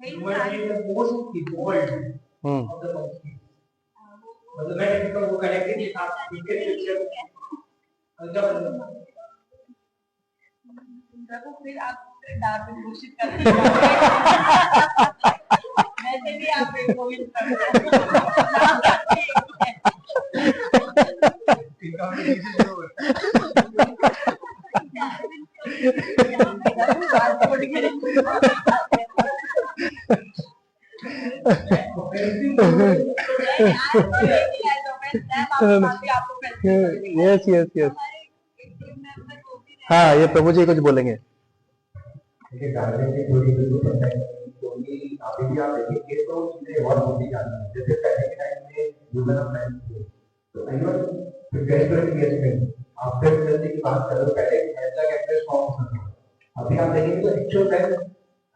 human is the most evolved of the monkeys, मतलब मैं कहता हूं वो कलेक्टिवली आप ठीक है प्रभु फिर आप डार्विन घोषित कर रहे वैसे भी आप कोविड कर रहे यस यस यस। हाँ ये प्रभु जी कुछ बोलेंगे। देखिए डार्विन की थोड़ी बिल्कुल पता है, क्योंकि अभी भी आप देखेंगे तो चीजें और होती जाती हैं, जैसे पहले के टाइम में ह्यूमन ऑफ मैन थे, तो एनीवन प्रिपेयर कर दिया आप फिर जैसे की बात करो, पहले ऐसा कैरेक्टर फॉर्म होता था, अभी आप देखेंगे तो एक्चुअल मैन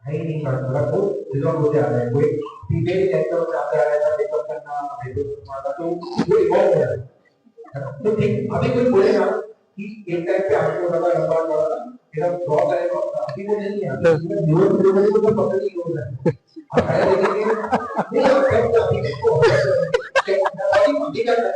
है ही नहीं, मतलब वो रिजॉल्व होते आ रहे हैं, कोई फीमेल कैरेक्टर चाहते आ रहा है, मेकअप करना मारना, तो वो इवॉल्व हो रहा है। तो ठीक अभी कोई बोलेगा कि एक टाइम पे आपको लगा लंबा बड़ा फिर हम ड्रॉ करेगा, अभी वो नहीं है, इसमें न्यूरल प्रोग्रामिंग को तो पता नहीं हो रहा है। आप पहले देखेंगे नहीं आप कब अभी देखो अभी क्या करना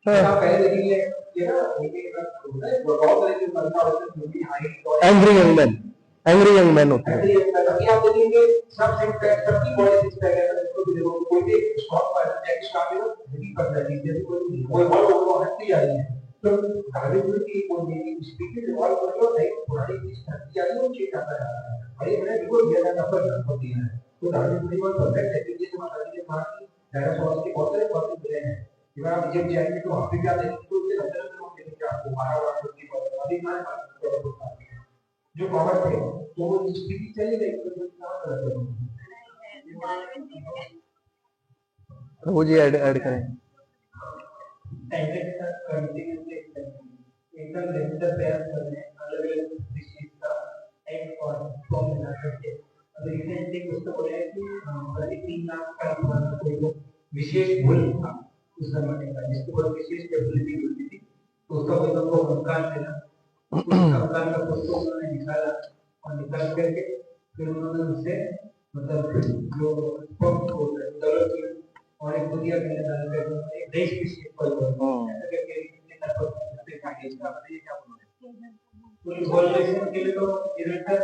है, आप पहले देखेंगे ये ना ये होता है वर्कआउट करके बनता होता है, जो भी हाइट और एंग्री यंग मैन होते हैं। अभी आप देखेंगे सब सिक्स पैक सबकी बॉडी सिक्स पैक है, इसको भी देखो कोई भी स्क्वाट पर चेक स्टार्ट है नहीं कर रहा है, जैसे कोई बहुत वो हटती जा रही है, तो डार्विन की कोई स्पीशीज इवॉल्व कर लो नहीं, पुरानी चीज हटती जा रही है, वो चीज आता जा रहा है, भाई मैंने बिल्कुल ये ना नंबर होती है, तो डार्विन की बात परफेक्ट है कि ये तुम्हारा ये मार की डायनासोर के बहुत सारे फॉसिल मिले हैं, अगर आप इजिप्ट जाएंगे तो वहां पे क्या देखेंगे तो उसके अंदर लोग देखेंगे आपको 12 की बात अभी हमारे पास जो कॉमन थे, तो वो स्पीशीज चली गई, तो क्या करते हैं प्रभु जी ऐड करें। एकदम लेंटर तैयार करने अलग-अलग स्पीशीज का एक और फॉर्म बना करके, अभी रिसेंटली उसको बोला है कि हमारे 3 लाख का कोई विशेष गुण था उस जमाने का, जिसको बहुत विशेष एबिलिटी होती थी, तो उसका कोई तो कंकाल मिला, उस कंकाल का फोटो उन्होंने निकाला और निकाल करके फिर उन्होंने उससे मतलब जो पंप को डेवलप किया और एक खुदिया के डाल कर एक देश की शेप पर ऐसा करके इसका बताइए क्या बोल रहे हैं, तो इवोल्यूशन के लिए तो निरंतर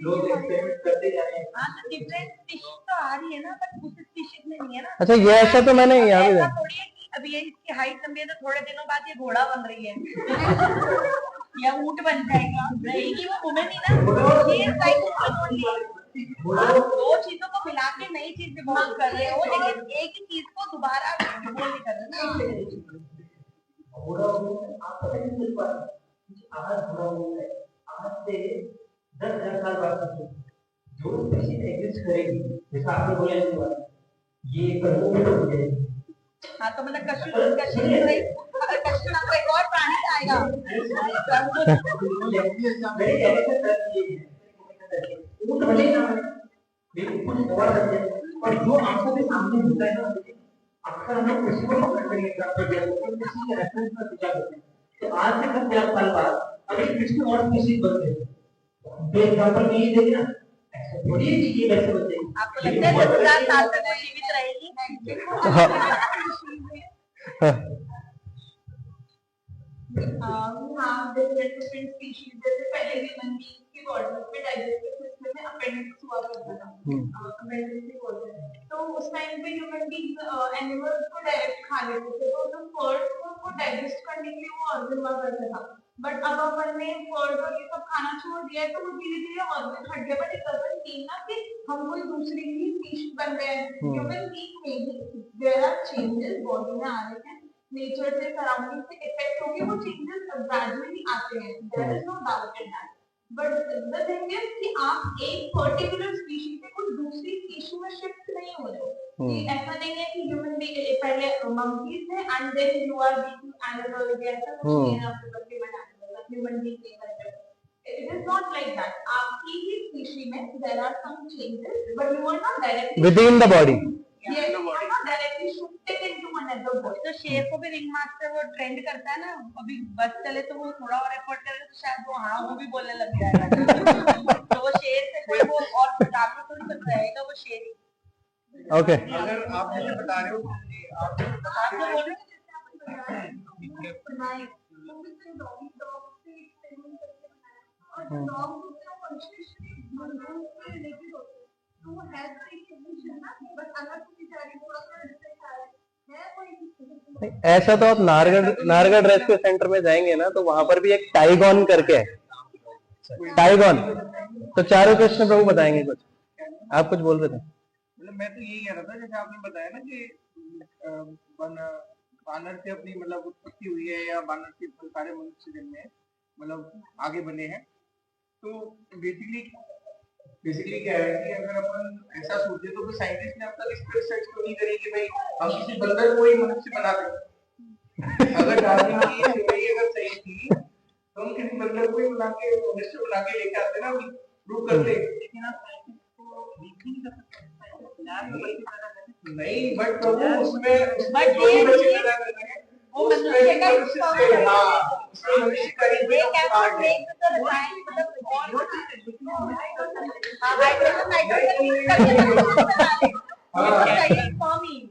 लोग एक्सपेरिमेंट करते जा रहे हैं। हाँ तो डिफरेंट स्पीशीज तो आ रही है ना, बट उस स्पीशीज में नहीं है ना। अच्छा ये ऐसा तो मैंने यहाँ भी ऐसा थोड़ी है कि अभी ये इसकी हाइट लंबी है तो थोड़े दिनों बाद ये घोड़ा बन रही है या ऊंट बन जाएगा, रहेगी वो वुमेन ही ना, she is like woman only। आप दो चीजों को मिला के नई चीज डिवॉल्व कर रहे हो, लेकिन एक ही चीज को दोबारा बोल नहीं कर रहे ना। आप पता नहीं चल पा रहे आज बुरा है, आज से 10,000 साल बाद जो स्पीशीज एग्जिस्ट करेगी, जैसा आपने बोला ये करोड़ों में हो जाएगी। हाँ तो मतलब कश्मीर नाम का एक और प्राणी आएगा। ऊँट बनेगा लेकिन कुछ और बचे, और जो आंखों के सामने होता है ना, अक्सर हम लोग किसी को पकड़ कर लेकर किसी के रेफरेंस पर विचार करते हैं। तो आज से 10,000 साल बाद अभी किसी और स्पीशीज बनते हैं, तो एग्जांपल में ये देखिए ना, ऐसा थोड़ी है कि ये कैसे बनते हैं। आपको लगता है 10,000 साल तक वो जीवित रहेगी? हाँ, different species, जैसे पहले ह्यूमन बीइंग की बॉडी में डाइजेस्टिव सिस्टम में अपेंडिक्स हुआ करता था, अपेंडिक्स भी बोलते हैं। तो उस टाइम पे ह्यूमन बीइंग एनिमल्स को डायरेक्ट खा लेते थे, तो जो फर्स्ट को डाइजेस्ट करने के लिए वो ऑर्गन हुआ करता था। बट अब अपन ने फर्स्ट और ये सब खाना छोड़ दिया है, तो वो धीरे धीरे ऑर्गन हट गया। बट इट डजंट मीन ना कि हम कोई दूसरी ही स्पीशीज बन गए हैं। ह्यूमन बीइंग में भी देयर आर चेंजेस बॉडी में आ रहे हैं, नेचर से, सराउंडिंग से इफेक्ट होके वो चेंजेस ग्रेजुअली आते हैं, there is no doubt in that. But the thing is कि आप एक पर्टिकुलर स्पीशीज से कुछ दूसरी स्पीशीज में शिफ्ट नहीं हो रहे हो। कि ऐसा नहीं है कि ह्यूमन बीइंग पहले मंकीज थे and then you are being animal, जैसा कुछ नहीं है आपके बच्चे में ह्यूमन बीइंग के अंदर। It is not like that. आपकी ही स्पीशीज में there are some changes, but you are not directly within the body. Yes, you are not directly shifted into another body. तो शेर को भी रिंग मास्टर वो trend करता है ना, अभी बस चले तो वो थोड़ा और एफर्ट करे तो शायद वो हाँ वो भी बोलने लग जाएगा। तो वो शेर से कोई वो और जानवर थोड़ी बन जाएगा, वो शेर ही। Okay. अगर आप जैसे बता रहे हो कि आप तो बोल रहे हो जैसे आपने बनाया और डॉग उसका फंक्शन मनोज से रिलेटेड होता है, तो वो है तो एक सोल्यूशन ना, बट अगर किसी जारी थोड़ा सा डिफरेंट है कोई ऐसा तो आप नारगढ़ रेस्क्यू सेंटर में जाएंगे ना, तो वहां पर भी एक टाइगॉन करके है, टाइगॉन। तो चारों कृष्ण प्रभु बताएंगे कुछ, आप कुछ बोल रहे थे। मतलब मैं तो यही कह रहा था, जैसे आपने बताया ना कि बानर से अपनी मतलब उत्पत्ति हुई है, या बानर से सारे मनुष्य जन्मे मतलब आगे बने हैं। तो बेसिकली क्या है कि अगर अपन ऐसा सोचे तो फिर साइंटिस्ट ने अब तक इस पर रिसर्च क्यों नहीं करी कि भाई हम किसी बंदर को ही मनुष्य बना दें। अगर डार्विन की थ्योरी अगर सही थी तो हम किसी बंदर को ही बना के मनुष्य बना के लेके आते ना, प्रूव करते। लेकिन आप साइंटिस्ट को वीक नहीं कर सकते, नहीं, बट वो उसमें वो मनुष्य का मनुष्य का ही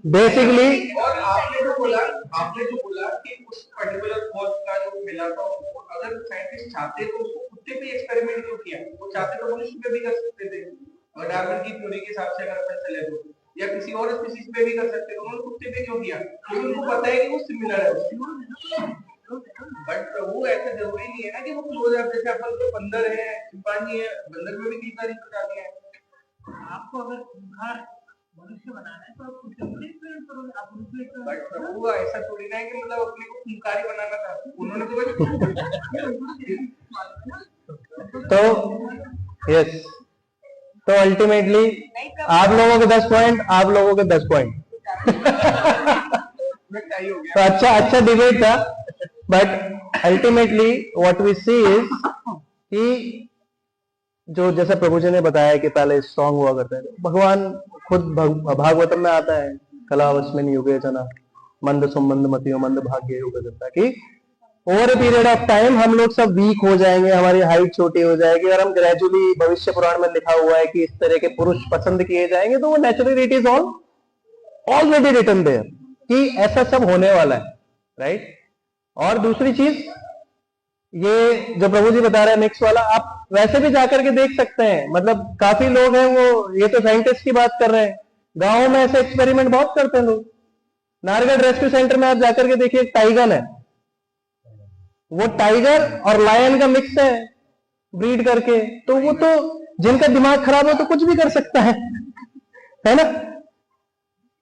बेसिकली। और आपने जो बोला कि उस पर्टिकुलर फोर्स का जो मिला था, अगर साइंटिस्ट चाहते तो उसको कुत्ते पे एक्सपेरिमेंट क्यों किया? वो चाहते तो मनुष्य पे भी कर सकते थे, और डार्विन की थ्योरी के हिसाब से अगर अपन चले तो, या किसी और स्पीशीज पे भी कर सकते थे। उन्होंने कुत्ते पे क्यों किया? क्योंकि उनको पता है कि वो सिमिलर है उससे। बट वो ऐसा जरूरी नहीं है ना कि वो क्लोज है। जैसे अपन तो बंदर है, चिंपांजी है, बंदर में भी कई सारी प्रजातियां हैं। आपको अगर मनुष्य बनाना है तो आप कुत्ते को एक्सपेरिमेंट करोगे, आप उनको। बट वो ऐसा थोड़ी ना है कि मतलब अपने को खूंखारी बनाना था। उन्होंने तो यस, तो अल्टीमेटली आप लोगों के 10 पॉइंट, आप लोगों के 10 पॉइंट। तो अच्छा डिबेट था, but ultimately what we see is कि जो जैसा प्रभु जी ने बताया कि पहले सॉन्ग हुआ करते हैं, भगवान खुद भागवतम में आता है, कलावस्मिन युगे जना मंद सुमंद मतियो मंद भाग्य योग करता कि over a period of time हम लोग सब वीक हो जाएंगे, हमारी हाइट छोटी हो जाएगी, और हम ग्रेजुअली, भविष्य पुराण में लिखा हुआ है कि इस तरह के पुरुष पसंद किए जाएंगे। तो वो naturally it is already written there कि ऐसा सब होने वाला है, राइट। और दूसरी चीज ये जो प्रभु जी बता रहे हैं नेक्स्ट वाला, आप वैसे भी जाकर के देख सकते हैं। मतलब काफी लोग हैं, वो ये तो साइंटिस्ट की बात कर रहे हैं, गांव में ऐसे एक्सपेरिमेंट बहुत करते हैं लोग। नारगढ़ रेस्क्यू सेंटर में आप जाकर के देखिए, एक टाइगन है, वो टाइगर और लायन का मिक्स ब्रीड करके, तो वो तो जिनका दिमाग खराब हो तो कुछ भी कर सकता है ना।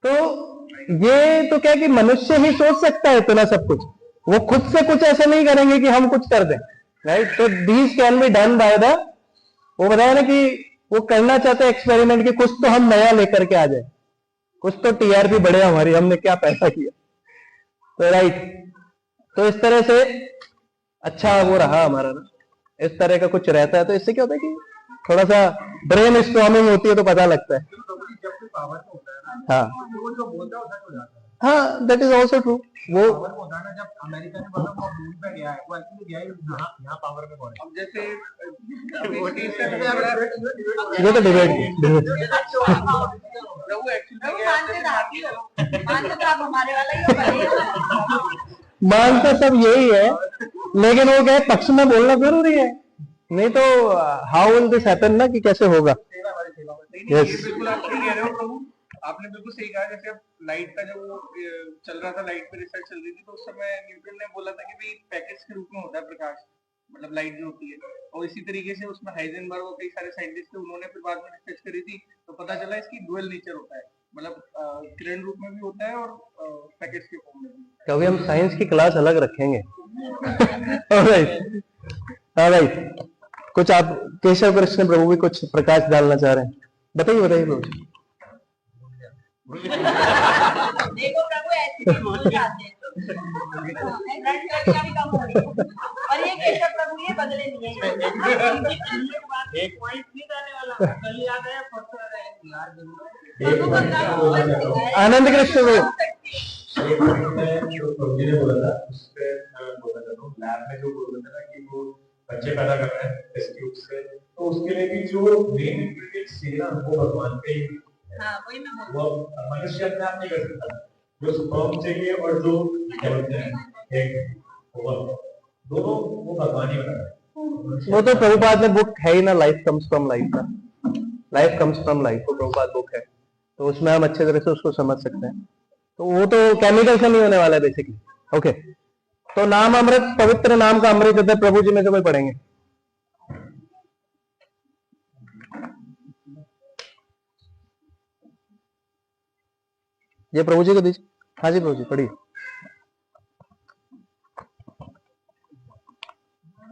तो ये तो क्या कि मनुष्य ही सोच सकता है इतना सब कुछ, वो खुद से कुछ ऐसा नहीं करेंगे कि हम कुछ कर दें, राइट। तो these can be done by the, वो बताया ना कि वो करना चाहते हैं एक्सपेरिमेंट कि कुछ तो हम नया लेकर के आ जाए, कुछ तो टीआरपी बढ़े हमारी, हमने क्या पैसा किया, तो राइट। तो इस तरह से अच्छा वो रहा हमारा ना, इस तरह का कुछ रहता है, तो इससे क्या होता है कि थोड़ा सा ब्रेन स्टॉर्मिंग होती है तो पता लगता है। हाँ हाँ, दैट इज ऑल्सो ट्रू। वो जब अमेरिका ने बोला वो मून पे गया है, वो एक्चुअली गया ही यहाँ पावर में कौन है। अब जैसे ये तो डिबेट मान तो सब यही है, लेकिन वो क्या है, पक्ष में बोलना जरूरी है, नहीं तो हाउ विल दिस हैपन ना, कि कैसे होगा। यस, बिल्कुल आप सही कह रहे हो प्रभु, आपने बिल्कुल सही कहा। जैसे अब लाइट का जब वो चल रहा था, लाइट पे रिसर्च चल रही थी, तो उस समय न्यूटन ने बोला था कि भाई पैकेज के रूप में होता है प्रकाश, मतलब लाइट जो होती है। और इसी तरीके से उसमें हाइजेनबर्ग और कई सारे साइंटिस्ट थे, उन्होंने फिर बाद में रिसर्च करी थी, तो पता चला इसकी डुअल नेचर होता है, मतलब किरण रूप में भी होता है और पैकेज के फॉर्म में भी। कभी हम साइंस की क्लास अलग रखेंगे। हाँ भाई, कुछ आप केशव कृष्ण प्रभु भी कुछ प्रकाश डालना चाह रहे हैं, बताइए बताइए प्रभु। देखो प्रभु ऐसे ही बोल जाते हैं और ये केशव प्रभु ये बदले नहीं है। एक पॉइंट नहीं जाने वाला, कल याद है आनंद कृष्ण प्रभु ने बोला था, उस पे बोला था, तो लैब में जो बोल रहा था कि वो बच्चे पैदा कर रहे हैं टेस्ट ट्यूब से, तो उसके लिए भी जो मेन इंग्रेडिएंट्स थे ना, वो भगवान पे ही, वही मैं वो मनुष्य अपने आप नहीं कर सकता। जो स्पर्म चाहिए और जो एग, दोनों वो भगवान ही बना रहा है। वो तो प्रभुपाद में बुक है ही ना, लाइफ कम्स फ्रॉम लाइफ का, लाइफ कम्स फ्रॉम लाइफ, वो प्रभुपाद बुक है, तो उसमें हम अच्छे तरह से उसको समझ सकते हैं। तो वो तो केमिकल से नहीं होने वाला है बेसिकली। ओके, तो नाम अमृत, पवित्र नाम का अमृत इधर प्रभु जी में से कोई पढ़ेंगे? ये प्रभु जी को दीजिए। हाँ जी प्रभु जी पढ़िए।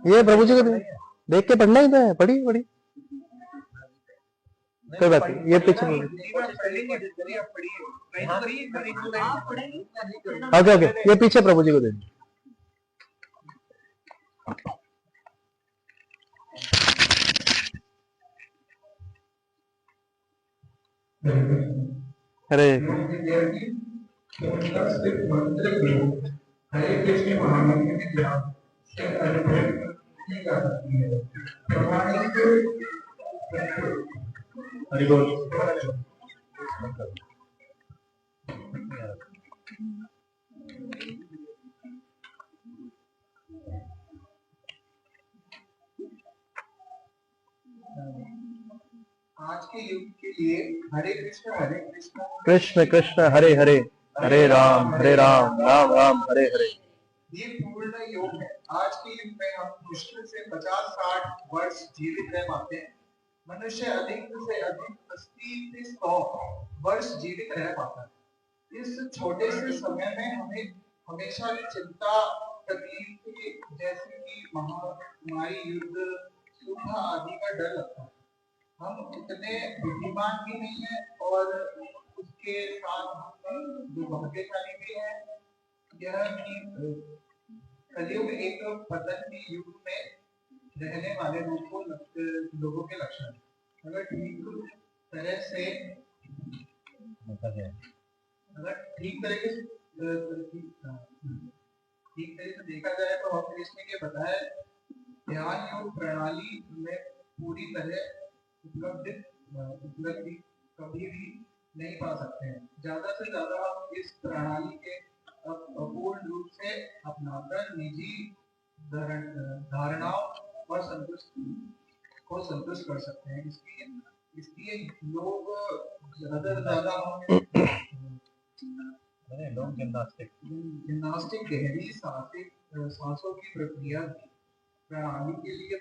ये प्रभु जी को देख के पढ़ना ही था, पढ़िए पढ़िए, कोई बात नहीं, ये पीछे ओके ओके, ये पीछे प्रभु जी को दे। अरे हरे कृष्ण महामंत्र के ज्ञान हरि बोल। आज के युग के लिए हरे कृष्ण कृष्ण कृष्ण हरे हरे, हरे राम राम राम हरे हरे। ये पूर्ण योग है। आज के युग में हम मुश्किल से 50-60 वर्ष जीवित रह पाते हैं। मनुष्य अधिक से अधिक 80 से 100 वर्ष जीवित रह पाता है। इस छोटे से समय में हमें हमेशा चिंता, तकलीफ जैसे कि महामारी, युद्ध, सूखा आदि का डर लगता है। हम उतने बुद्धिमान भी नहीं है और उसके साथ हम दुर्भाग्यशाली भी है। यह कि कलयुग एक पतन के युग में रहने वाले लोगों के लक्षण। अगर ठीक तरह से देखा जाए तो हम कृष्ण के बताए ध्यान योग प्रणाली में पूरी तरह उपलब्धि कभी भी नहीं पा सकते हैं। ज्यादा से ज्यादा हम इस प्रणाली के अपूर्ण रूप से अपनाकर निजी धारणाओं और संतुष्ट कर सकते हैं। इसलिए लोग ज्यादा से ज्यादा जिम्नास्टिक, गहरी सांसें सांसों की प्रक्रिया प्रणाली के लिए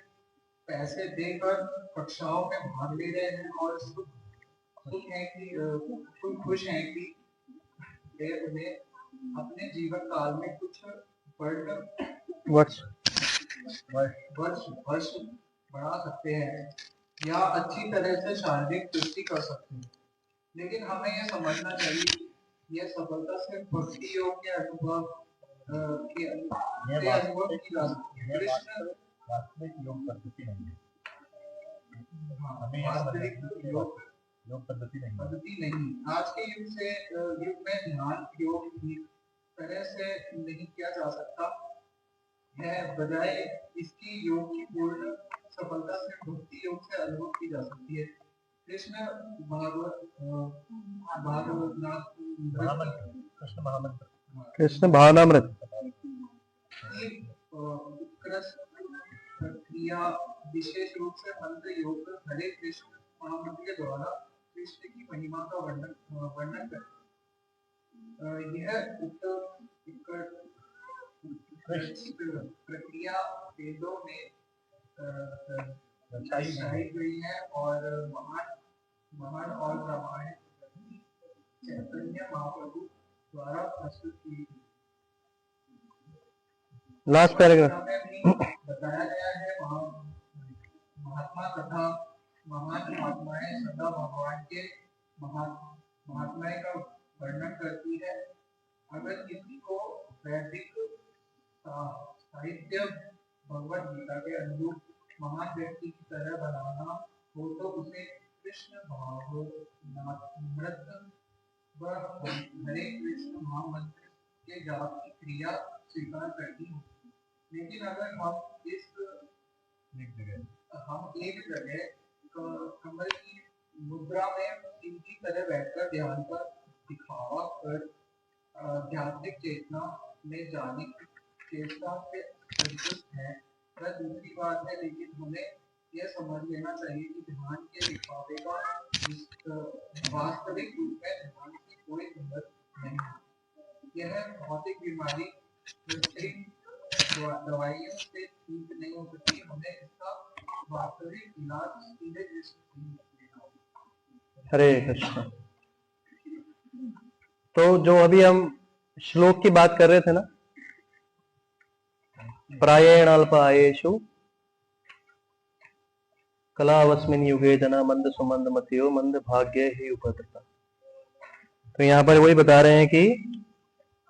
पैसे देकर कक्षाओं में भाग ले रहे हैं और सुख है कि खुश हैं कि वे उन्हें अपने जीवन काल में कुछ वर्ष वर्ष बढ़ा सकते हैं या अच्छी तरह से शारीरिक पुष्टि कर सकते हैं। लेकिन हमें यह समझना चाहिए कि यह सफलता सिर्फ भक्ति योग के अनुभव की जा सकती है। कृष्ण वास्तविक योग पद्धति नहीं है। वास्तविक योग पद्धति नहीं। आज के युग में ध्यान योग भी तरह से नहीं किया जा सकता है, बजाय इसकी योग की पूर्ण सफलता से भक्ति योग से अनुभव की जा सकती है। कृष्ण कृष्ण भावनामृत प्रक्रिया विशेष रूप से मंत्र योग हरे कृष्ण महामंत्र के द्वारा कृष्ण की महिमा का वर्णन करते। यह प्रक्रिया वेदों में दर्शाई गई है और महान और रामायण चैतन्य महाप्रभु द्वारा प्रस्तुत की गई। लास्ट पैराग्राफ बताया गया है महात्मा तथा महान महात्माएं सदा भगवान के महात्माएं का वर्णन करती है। अगर किसी को वैदिक साहित्य भगवद गीता के अनुरूप महान व्यक्ति की तरह बनाना हो तो उसे कृष्ण भावनामृत व हरे कृष्ण महामंत्र के जाप की क्रिया स्वीकार करनी होगी। लेकिन अगर हम एक जगह कमल की मुद्रा में इनकी तरह बैठकर ध्यान पर दिखावा कर आध्यात्मिक चेतना में जाने की चेष्टा से संतुष्ट है, वह दूसरी बात है। लेकिन हमें यह समझ लेना चाहिए कि ध्यान के दिखावे का वास्तविक रूप में ध्यान की कोई जरूरत नहीं है। यह भौतिक बीमारी दवाइयों से ठीक नहीं हो सकती। हमें इसका वास्तविक इलाज सीधे हरे कृष्ण। तो जो अभी हम श्लोक की बात कर रहे थे ना, प्रायेण अल्पायेषु कलावस्मिन् युगे जना मंद सुमंद मतियो मंद भाग्य ही उपद्रता। तो यहाँ पर वही बता रहे हैं कि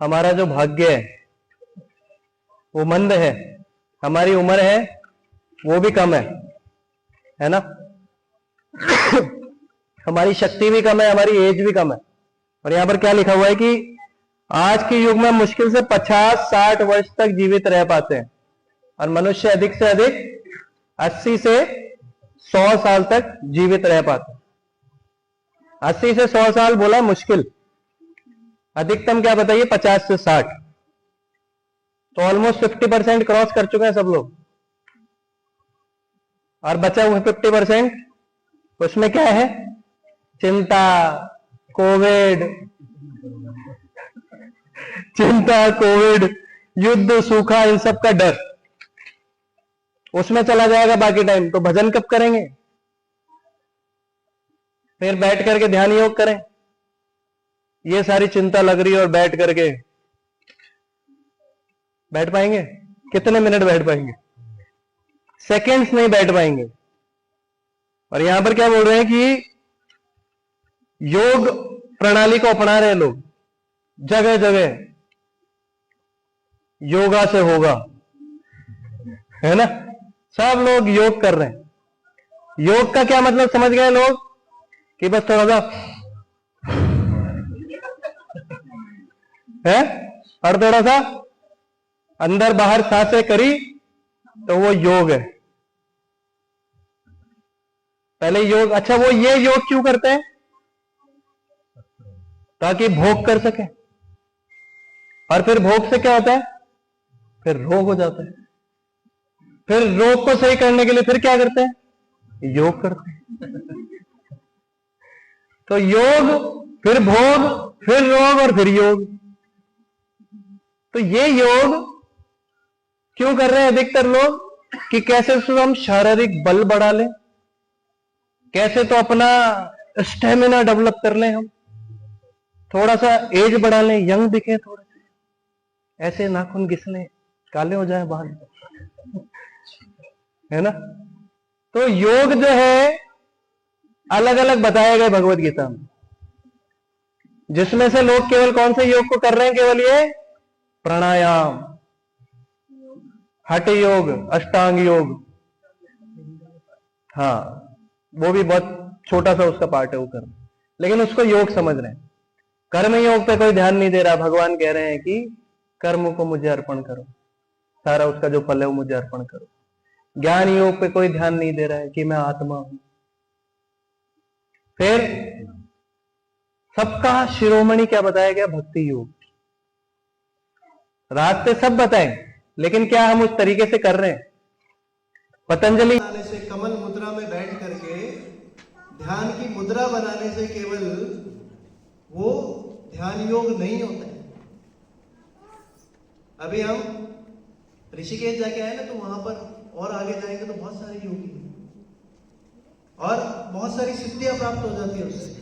हमारा जो भाग्य है वो मंद है, हमारी उम्र है वो भी कम है ना। हमारी शक्ति भी कम है, हमारी एज भी कम है। और यहाँ पर क्या लिखा हुआ है कि आज के युग में मुश्किल से 50-60 वर्ष तक जीवित रह पाते हैं और मनुष्य अधिक से अधिक 80 से 100 साल तक जीवित रह पाते हैं। 80 से 100 साल बोला मुश्किल, अधिकतम क्या बताइए 50 से 60। तो ऑलमोस्ट 50% क्रॉस कर चुके हैं सब लोग। और बचा हुआ 50% उसमें क्या है? चिंता, कोविड, युद्ध, सूखा, इन सब का डर, उसमें चला जाएगा बाकी टाइम। तो भजन कब करेंगे? फिर बैठ करके ध्यान योग करें। ये सारी चिंता लग रही है और बैठ करके बैठ पाएंगे? कितने मिनट बैठ पाएंगे? सेकंड्स नहीं बैठ पाएंगे। और यहां पर क्या बोल रहे हैं कि योग प्रणाली को अपना रहे लोग, जगह जगह योगा से होगा, है ना। सब लोग योग कर रहे हैं। योग का क्या मतलब समझ गए लोग? कि बस थोड़ा सा है और थोड़ा सा अंदर बाहर सांसें करी तो वो योग है। पहले योग, अच्छा वो ये योग क्यों करते हैं? ताकि भोग कर सके। और फिर भोग से क्या होता है? फिर रोग हो जाता है। फिर रोग को सही करने के लिए फिर क्या करते हैं? योग करते हैं। तो योग, फिर भोग, फिर रोग और फिर योग। तो ये योग क्यों कर रहे हैं अधिकतर लोग? कि कैसे तो हम शारीरिक बल बढ़ा लें, कैसे तो अपना स्टेमिना डेवलप कर लें, हम थोड़ा सा एज बढ़ा लें, यंग दिखे थोड़े से, ऐसे नाखून घिस लें, काले हो जाए बाल, है ना। तो योग जो है अलग अलग बताए गए भगवत गीता में, जिसमें से लोग केवल कौन से योग को कर रहे हैं? केवल ये प्राणायाम, हठ योग, अष्टांग योग, हाँ वो भी बहुत छोटा सा उसका पार्ट है वो कर्म, लेकिन उसको योग समझ रहे हैं। कर्म योग पे कोई ध्यान नहीं दे रहा। भगवान कह रहे हैं कि कर्म को मुझे अर्पण करो, सारा उसका जो फल है वो मुझे अर्पण करो। ज्ञान योग पे कोई ध्यान नहीं दे रहा है कि मैं आत्मा हूं। फिर सबका शिरोमणि क्या बताया गया? भक्ति योग। रास्ते सब बताए, लेकिन क्या हम उस तरीके से कर रहे हैं? पतंजलि बनाने से, कमल मुद्रा में बैठ करके ध्यान की मुद्रा बनाने से केवल वो ध्यान योग नहीं होता है। अभी हम ऋषिकेश जाके आए ना, तो वहां पर और आगे जाएंगे तो बहुत सारे योगी हैं और बहुत सारी सिद्धियां प्राप्त हो जाती है उससे।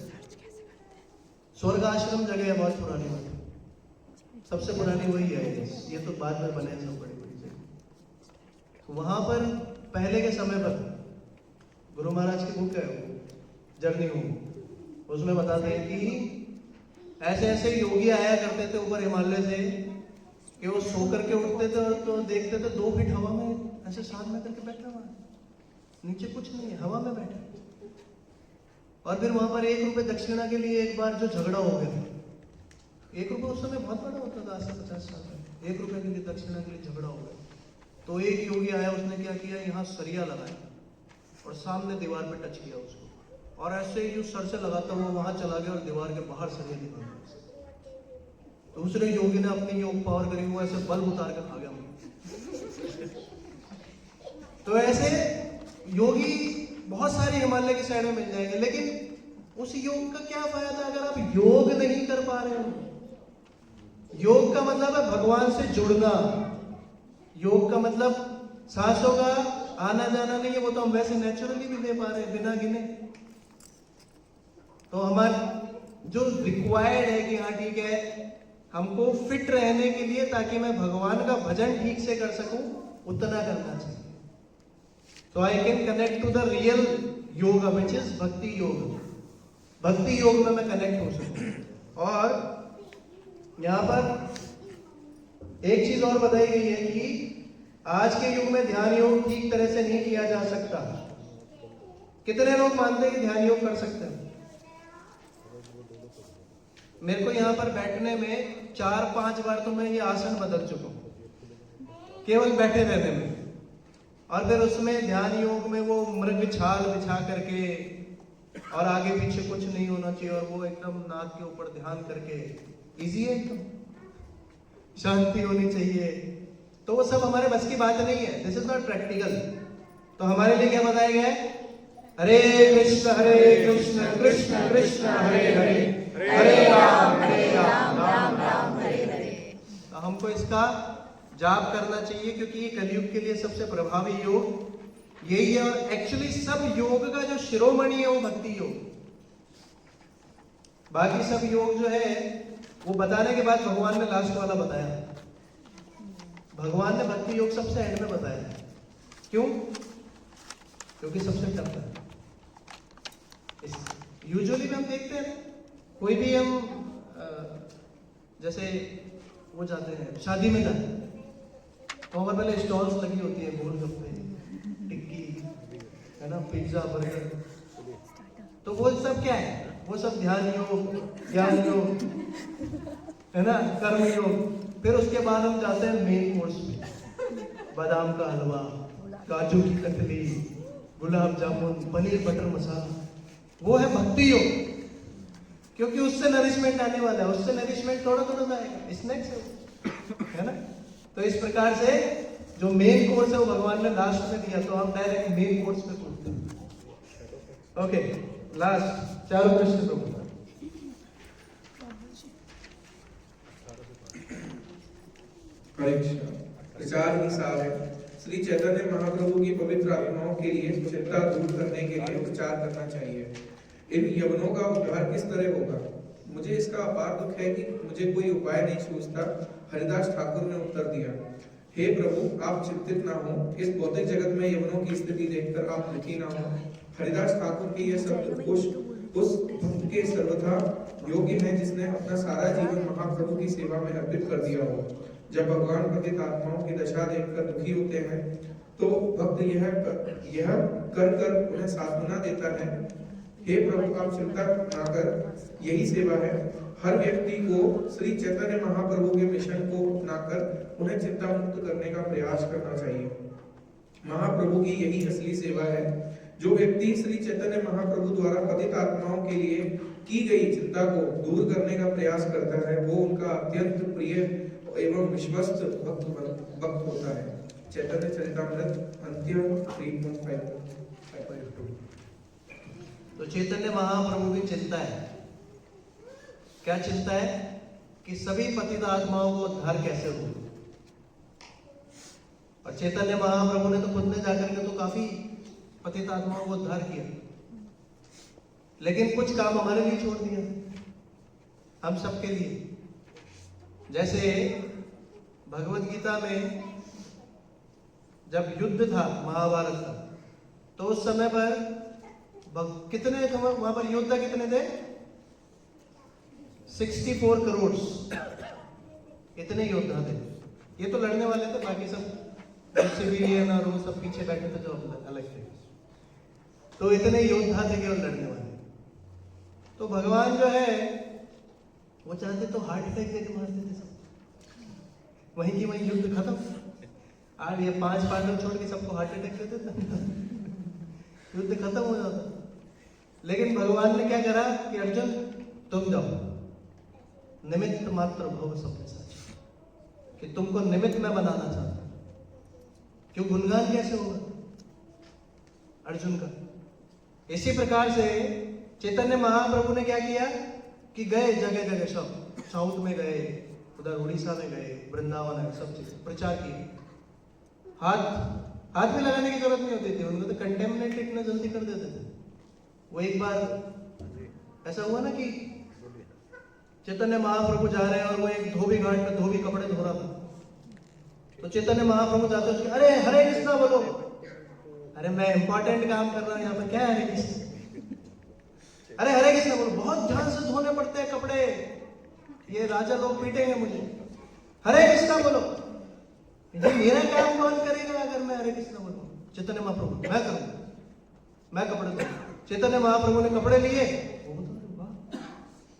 स्वर्ग आश्रम जगह है बहुत पुरानी वाली, सबसे पुरानी वही है, ये तो बाद में बने सब बड़ी बड़ी जगह। तो वहां पर पहले के समय पर गुरु महाराज की बुक है जर्नी हो, उसमें बताते हैं कि ऐसे ऐसे योगी आया करते थे ऊपर हिमालय से कि वो सो करके उठते थे तो देखते थे 2 फीट हवा में ऐसे साथ में करके बैठा हुआ है, नीचे कुछ नहीं है, हवा में बैठा। और फिर वहां पर 1 रुपए दक्षिणा के लिए एक बार जो झगड़ा हो गया, 1 रुपए उस समय बहुत बड़ा होता था, आज से 50 साल पहले 1 रुपए के लिए दक्षिणा के लिए झगड़ा हो गया। तो एक योगी आया, उसने क्या किया, यहाँ सरिया लगाया और सामने दीवार पे टच किया उसको, और ऐसे ही जो सर से लगाता हुआ वहां चला गया और दीवार के बाहर सरिया निकल गया। दूसरे योगी ने अपनी योग पावर करी, वो ऐसे बल उतार कर खा गया। तो ऐसे योगी बहुत सारे हिमालय की साइड में मिल जाएंगे, लेकिन उस योग का क्या फायदा अगर आप योग नहीं कर पा रहे हो। योग का मतलब है भगवान से जुड़ना। योग का मतलब सांसों का आना जाना नहीं है, वो तो हम वैसे नेचुरली भी ले पा रहे हैं बिना गिने। तो हमारा जो रिक्वायर्ड है कि हाँ ठीक है, हमको फिट रहने के लिए ताकि मैं भगवान का भजन ठीक से कर सकूं, उतना करना चाहिए। तो I can connect to the real yoga which is bhakti yoga. भक्ति योग में मैं कनेक्ट हो सकूं। और यहां पर एक चीज और बताई गई है कि आज के युग में ध्यान योग ठीक तरह से नहीं किया जा सकता। कितने लोग मानते हैं कि ध्यान योग कर सकते हैं? मेरे को यहाँ पर बैठने में 4-5 बार तो मैं ये आसन बदल चुका हूँ केवल बैठे रहने में। और फिर उसमें ध्यान योग में वो मृग छाल बिछा करके और आगे पीछे कुछ नहीं होना चाहिए और वो एकदम नाक के ऊपर ध्यान करके इजी है, एकदम शांति होनी चाहिए। तो वो सब हमारे बस की बात नहीं है, दिस इज नॉट प्रैक्टिकल। तो हमारे लिए क्या बताया गया है? हरे कृष्ण कृष्ण कृष्ण हरे हरे, हरे राम राम राम हरे हरे। तो हमको इसका जाप करना चाहिए, क्योंकि ये कलयुग के लिए सबसे प्रभावी योग यही है। और एक्चुअली सब योग का जो शिरोमणि है वो भक्ति योग। बाकी सब योग जो है वो बताने के बाद भगवान ने लास्ट वाला बताया। भगवान ने भक्ति योग सबसे एंड में बताया। क्यों? क्योंकि सबसे टफ है। यूजुअली हम देखते हैं कोई भी हम जैसे वो जाते हैं शादी में जाते हैं तो वहां पहले स्टॉल्स लगी होती है, गोलगप्पे, टिक्की, है ना, पिज्जा, बर्गर। तो वो सब क्या है? वो सब ध्यान योग, ज्ञान योग, है ना, कर्म योग। फिर उसके बाद हम जाते हैं मेन कोर्स में। बादाम का हलवा, काजू की कतली, गुलाब जामुन, पनीर बटर मसाला, वो है भक्ति योग। क्योंकि उससे नरिशमेंट आने वाला है, उससे नरिशमेंट थोड़ा थोड़ा जाएगा, स्नैक्स है ना। तो इस प्रकार से जो मेन कोर्स है वो भगवान ने लास्ट में दिया, तो हम डायरेक्ट मेन कोर्स पे कूदते हैं। ओके, लास्ट चारों कृष्ण प्रभु। परीक्षा प्रचार ही सार है। श्री चैतन्य महाप्रभु की पवित्र आत्माओं के लिए चिंता दूर करने के लिए प्रचार करना चाहिए। इन यवनों का उद्धार किस तरह होगा? मुझे इसका अपार दुख है कि मुझे कोई उपाय नहीं सूझता। हरिदास ठाकुर ने उत्तर दिया, हे प्रभु, आप चिंतित ना हो। इस भौतिक जगत में यवनों की स्थिति देखकर आप दुखी ना हो। हरिदास ठाकुर के ये शब्द उस भक्त के सर्वथा योग्य है जिसने अपना सारा जीवन महाप्रभु की सेवा में अर्पित कर दिया हो। जब भगवान पतित आत्माओं की दशा देखकर दुखी होते हैं तो भक्त यह कर कर उन्हें सांत्वना देता है, हे प्रभु, आप चिंता ना कर, यही सेवा है। हर व्यक्ति को श्री चैतन्य महाप्रभु के मिशन को अपनाकर उन्हें चिंता मुक्त करने का प्रयास करना चाहिए। महाप्रभु की यही असली सेवा है। जो व्यक्ति श्री चैतन्य महाप्रभु द्वारा पतित आत्माओं के लिए की गई चिंता को दूर करने का प्रयास करता है, वो उनका अत्यंत प्रिय एवं विश्वस्त भक्त होता है। चैतन्य चरितामृत अंत्य 3.5। तो चैतन्य महाप्रभु की चिंता है, क्या चिंता है? कि सभी पतित आत्माओं को उद्धार कैसे हो। और चैतन्य महाप्रभु ने तो खुद ने जाकर के तो काफी पतित आत्माओं को उद्धार किया, लेकिन कुछ काम हमारे लिए छोड़ दिया, हम सबके लिए। जैसे भगवत गीता में जब युद्ध था, महाभारत का, तो उस समय पर कितने वहां पर योद्धा कितने थे? 64 करोड़ इतने योद्धा थे। ये तो लड़ने वाले थे, बाकी सब सिविलियन और वो सब पीछे बैठे थे जो अलग थे। तो इतने योद्धा थे केवल लड़ने वाले। तो भगवान जो है वो चाहते तो हार्ट अटैक देकर मारते थे सब, वहीं की वहीं युद्ध खत्म। आज ये 5 पांडव छोड़ के सबको हार्ट अटैक देते थे, युद्ध खत्म हो जाता। लेकिन भगवान ने क्या करा कि अर्जुन तुम जाओ, निमित्त मात्र भव सबके साथ, कि तुमको निमित्त में बनाना चाहता हूं। क्यों? गुणगान कैसे होगा अर्जुन का? इसी प्रकार से चैतन्य महाप्रभु ने क्या किया कि गए जगह जगह, सब साउथ में गए, उधर उड़ीसा में गए, वृंदावन है, सब चीज प्रचार किए। हाथ में लगाने की जरूरत नहीं होती थी, उनको तो कंटेमिनेट इतना जल्दी कर देते थे। वो एक बार ऐसा हुआ ना कि चैतन्य महाप्रभु जा रहे हैं और वो एक धोबी घाट में धोबी कपड़े धो रहा था। तो चैतन्य महाप्रभु जाते उसके, अरे हरे कृष्णा बोलो। अरे मैं इंपॉर्टेंट काम कर रहा हूं यहाँ पर, क्या हरे कृष्ण? अरे हरे कृष्णा बोलो, बहुत ध्यान से धोने पड़ते हैं कपड़े, ये राजा लोग पीटेंगे मुझे। हरे कृष्णा बोलो। ये मेरा काम कौन करेगा अगर मैं हरे कृष्णा बोलूं? चैतन्य महाप्रभु, मैं करूंगा, मैं कपड़े धो। चैतन्य महाप्रभु ने कपड़े लिए, वाह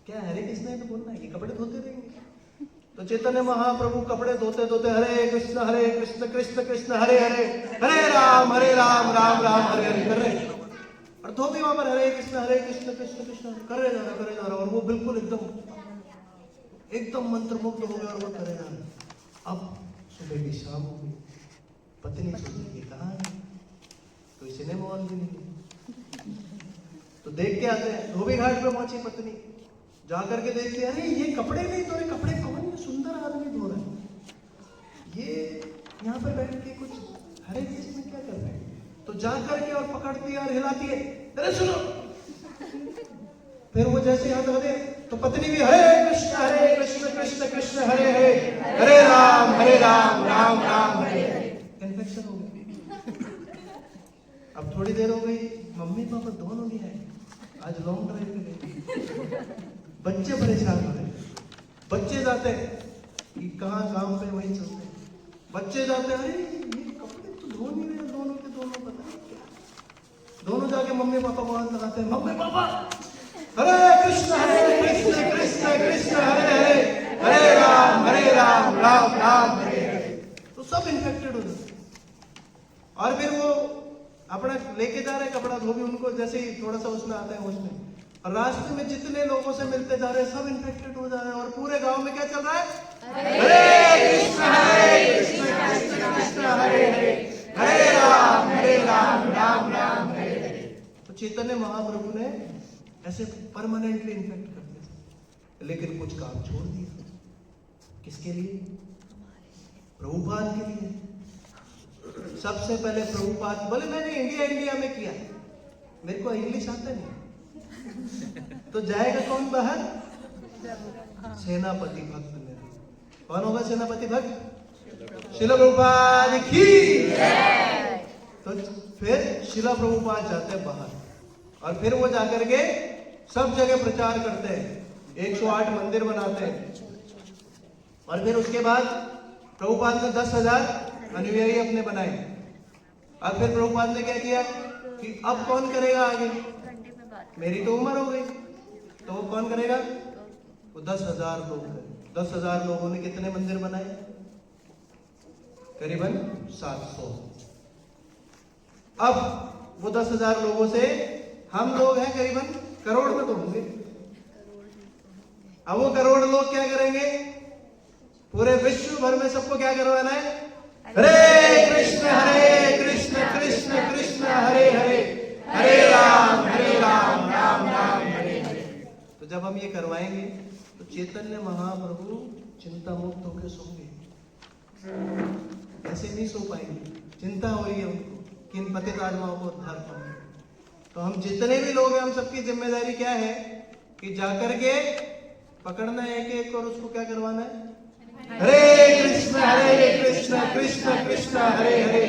क्या हरे कृष्णा है तो बोलना है, ये कपड़े धोते रहेंगे। तो चैतन्य महाप्रभु कपड़े धोते धोते हरे कृष्ण कृष्ण कृष्ण हरे हरे, हरे राम राम राम हरे हरे कर रहे। और धोबी वहां पर हरे कृष्ण कृष्ण कृष्ण कर रहे जा रहा, और वो बिल्कुल एकदम मंत्रमुग्ध हो गया और वो करे जा रहा। अब सुबह की शाम हो गई, पत्नी सोचेगी कहाँ है, कोई सिनेमा हॉल भी नहीं। तो देख के आते हैं, धोबी घाट पे पहुंची पत्नी, जाकर के देखते हैं, अरे ये कपड़े नहीं धो रहे, कपड़े कौन ये सुंदर आदमी धो रहा है, ये यहाँ पर बैठ के कुछ हरे कृष्ण क्या कर रहे हैं। तो जाकर के और पकड़ती है और हिलाती है, अरे सुनो। फिर वो जैसे याद हो गए तो पत्नी भी हरे कृष्ण कृष्ण कृष्ण हरे हरे, हरे राम राम राम हरे हरे। इन्फेक्शन हो गया। अब थोड़ी देर हो गई, मम्मी पापा दोनों भी आए, आज लॉन्ग ड्राइव पे गए। बच्चे परेशान हो रहे, बच्चे जाते कि कहाँ काम पे वहीं चलते, बच्चे जाते अरे ये कपड़े तो धो नहीं रहे, दोनों के दोनों पता नहीं क्या। दोनों जाके मम्मी पापा को हाथ लगाते हैं, मम्मी पापा हरे कृष्ण कृष्ण कृष्ण हरे हरे, हरे राम राम राम हरे हरे। तो सब इन्फेक्टेड हो जाते। और फिर वो अपना लेके जा रहे कपड़ा धोबी, उनको जैसे ही थोड़ा सा उसमें आता है उसमें, और रास्ते में जितने लोगों से मिलते जा रहे हैं सब इन्फेक्टेड हो जा रहे हैं। और पूरे गांव में क्या चल रहा है? हरे कृष्ण कृष्ण हरे हरे, हरे राम राम राम हरे हरे। तो चैतन्य महाप्रभु ने ऐसे परमानेंटली इन्फेक्ट कर दिया, लेकिन कुछ काम छोड़ दिया। किसके लिए? प्रभुपाद के लिए। सबसे पहले प्रभुपाद बोले मैंने इंडिया में किया, मेरे को इंग्लिश आता नहीं, तो जाएगा कौन बाहर? सेनापति भक्त ने। कौन होगा सेनापति भक्त? शिला प्रभुपाद की। तो फिर शिला प्रभुपाद जाते हैं बाहर और फिर वो जाकर के सब जगह प्रचार करते हैं, 108 मंदिर बनाते हैं। और फिर उसके बाद प्रभुपाद ने 10,000 अनुयायी अपने बनाए। और फिर प्रभुपाद ने क्या किया कि अब कौन करेगा आगे, मेरी तो उम्र हो गई, तो वो कौन करेगा? वो 10,000 लोग करें। 10,000 लोगों ने कितने मंदिर बनाए? करीबन 700। अब वो 10,000 लोगों से हम लोग हैं करीबन करोड़ में तो होंगे। अब वो करोड़ लोग क्या करेंगे? पूरे विश्व भर में सबको क्या करवाना है? हरे कृष्ण कृष्ण कृष्ण हरे हरे, हरे राम राम राम हरे हरे। तो जब हम ये करवाएंगे तो चैतन्य महाप्रभु चिंता मुक्त होकर सोंगे, ऐसे नहीं सो पाएंगे। चिंता हो रही है उनको कि इन पतित आत्माओं को उद्धार करना। तो हम जितने भी लोग हैं, हम सबकी जिम्मेदारी क्या है कि जाकर के पकड़ना है एक एक और उसको क्या करवाना है? हरे कृष्ण कृष्ण कृष्ण हरे हरे,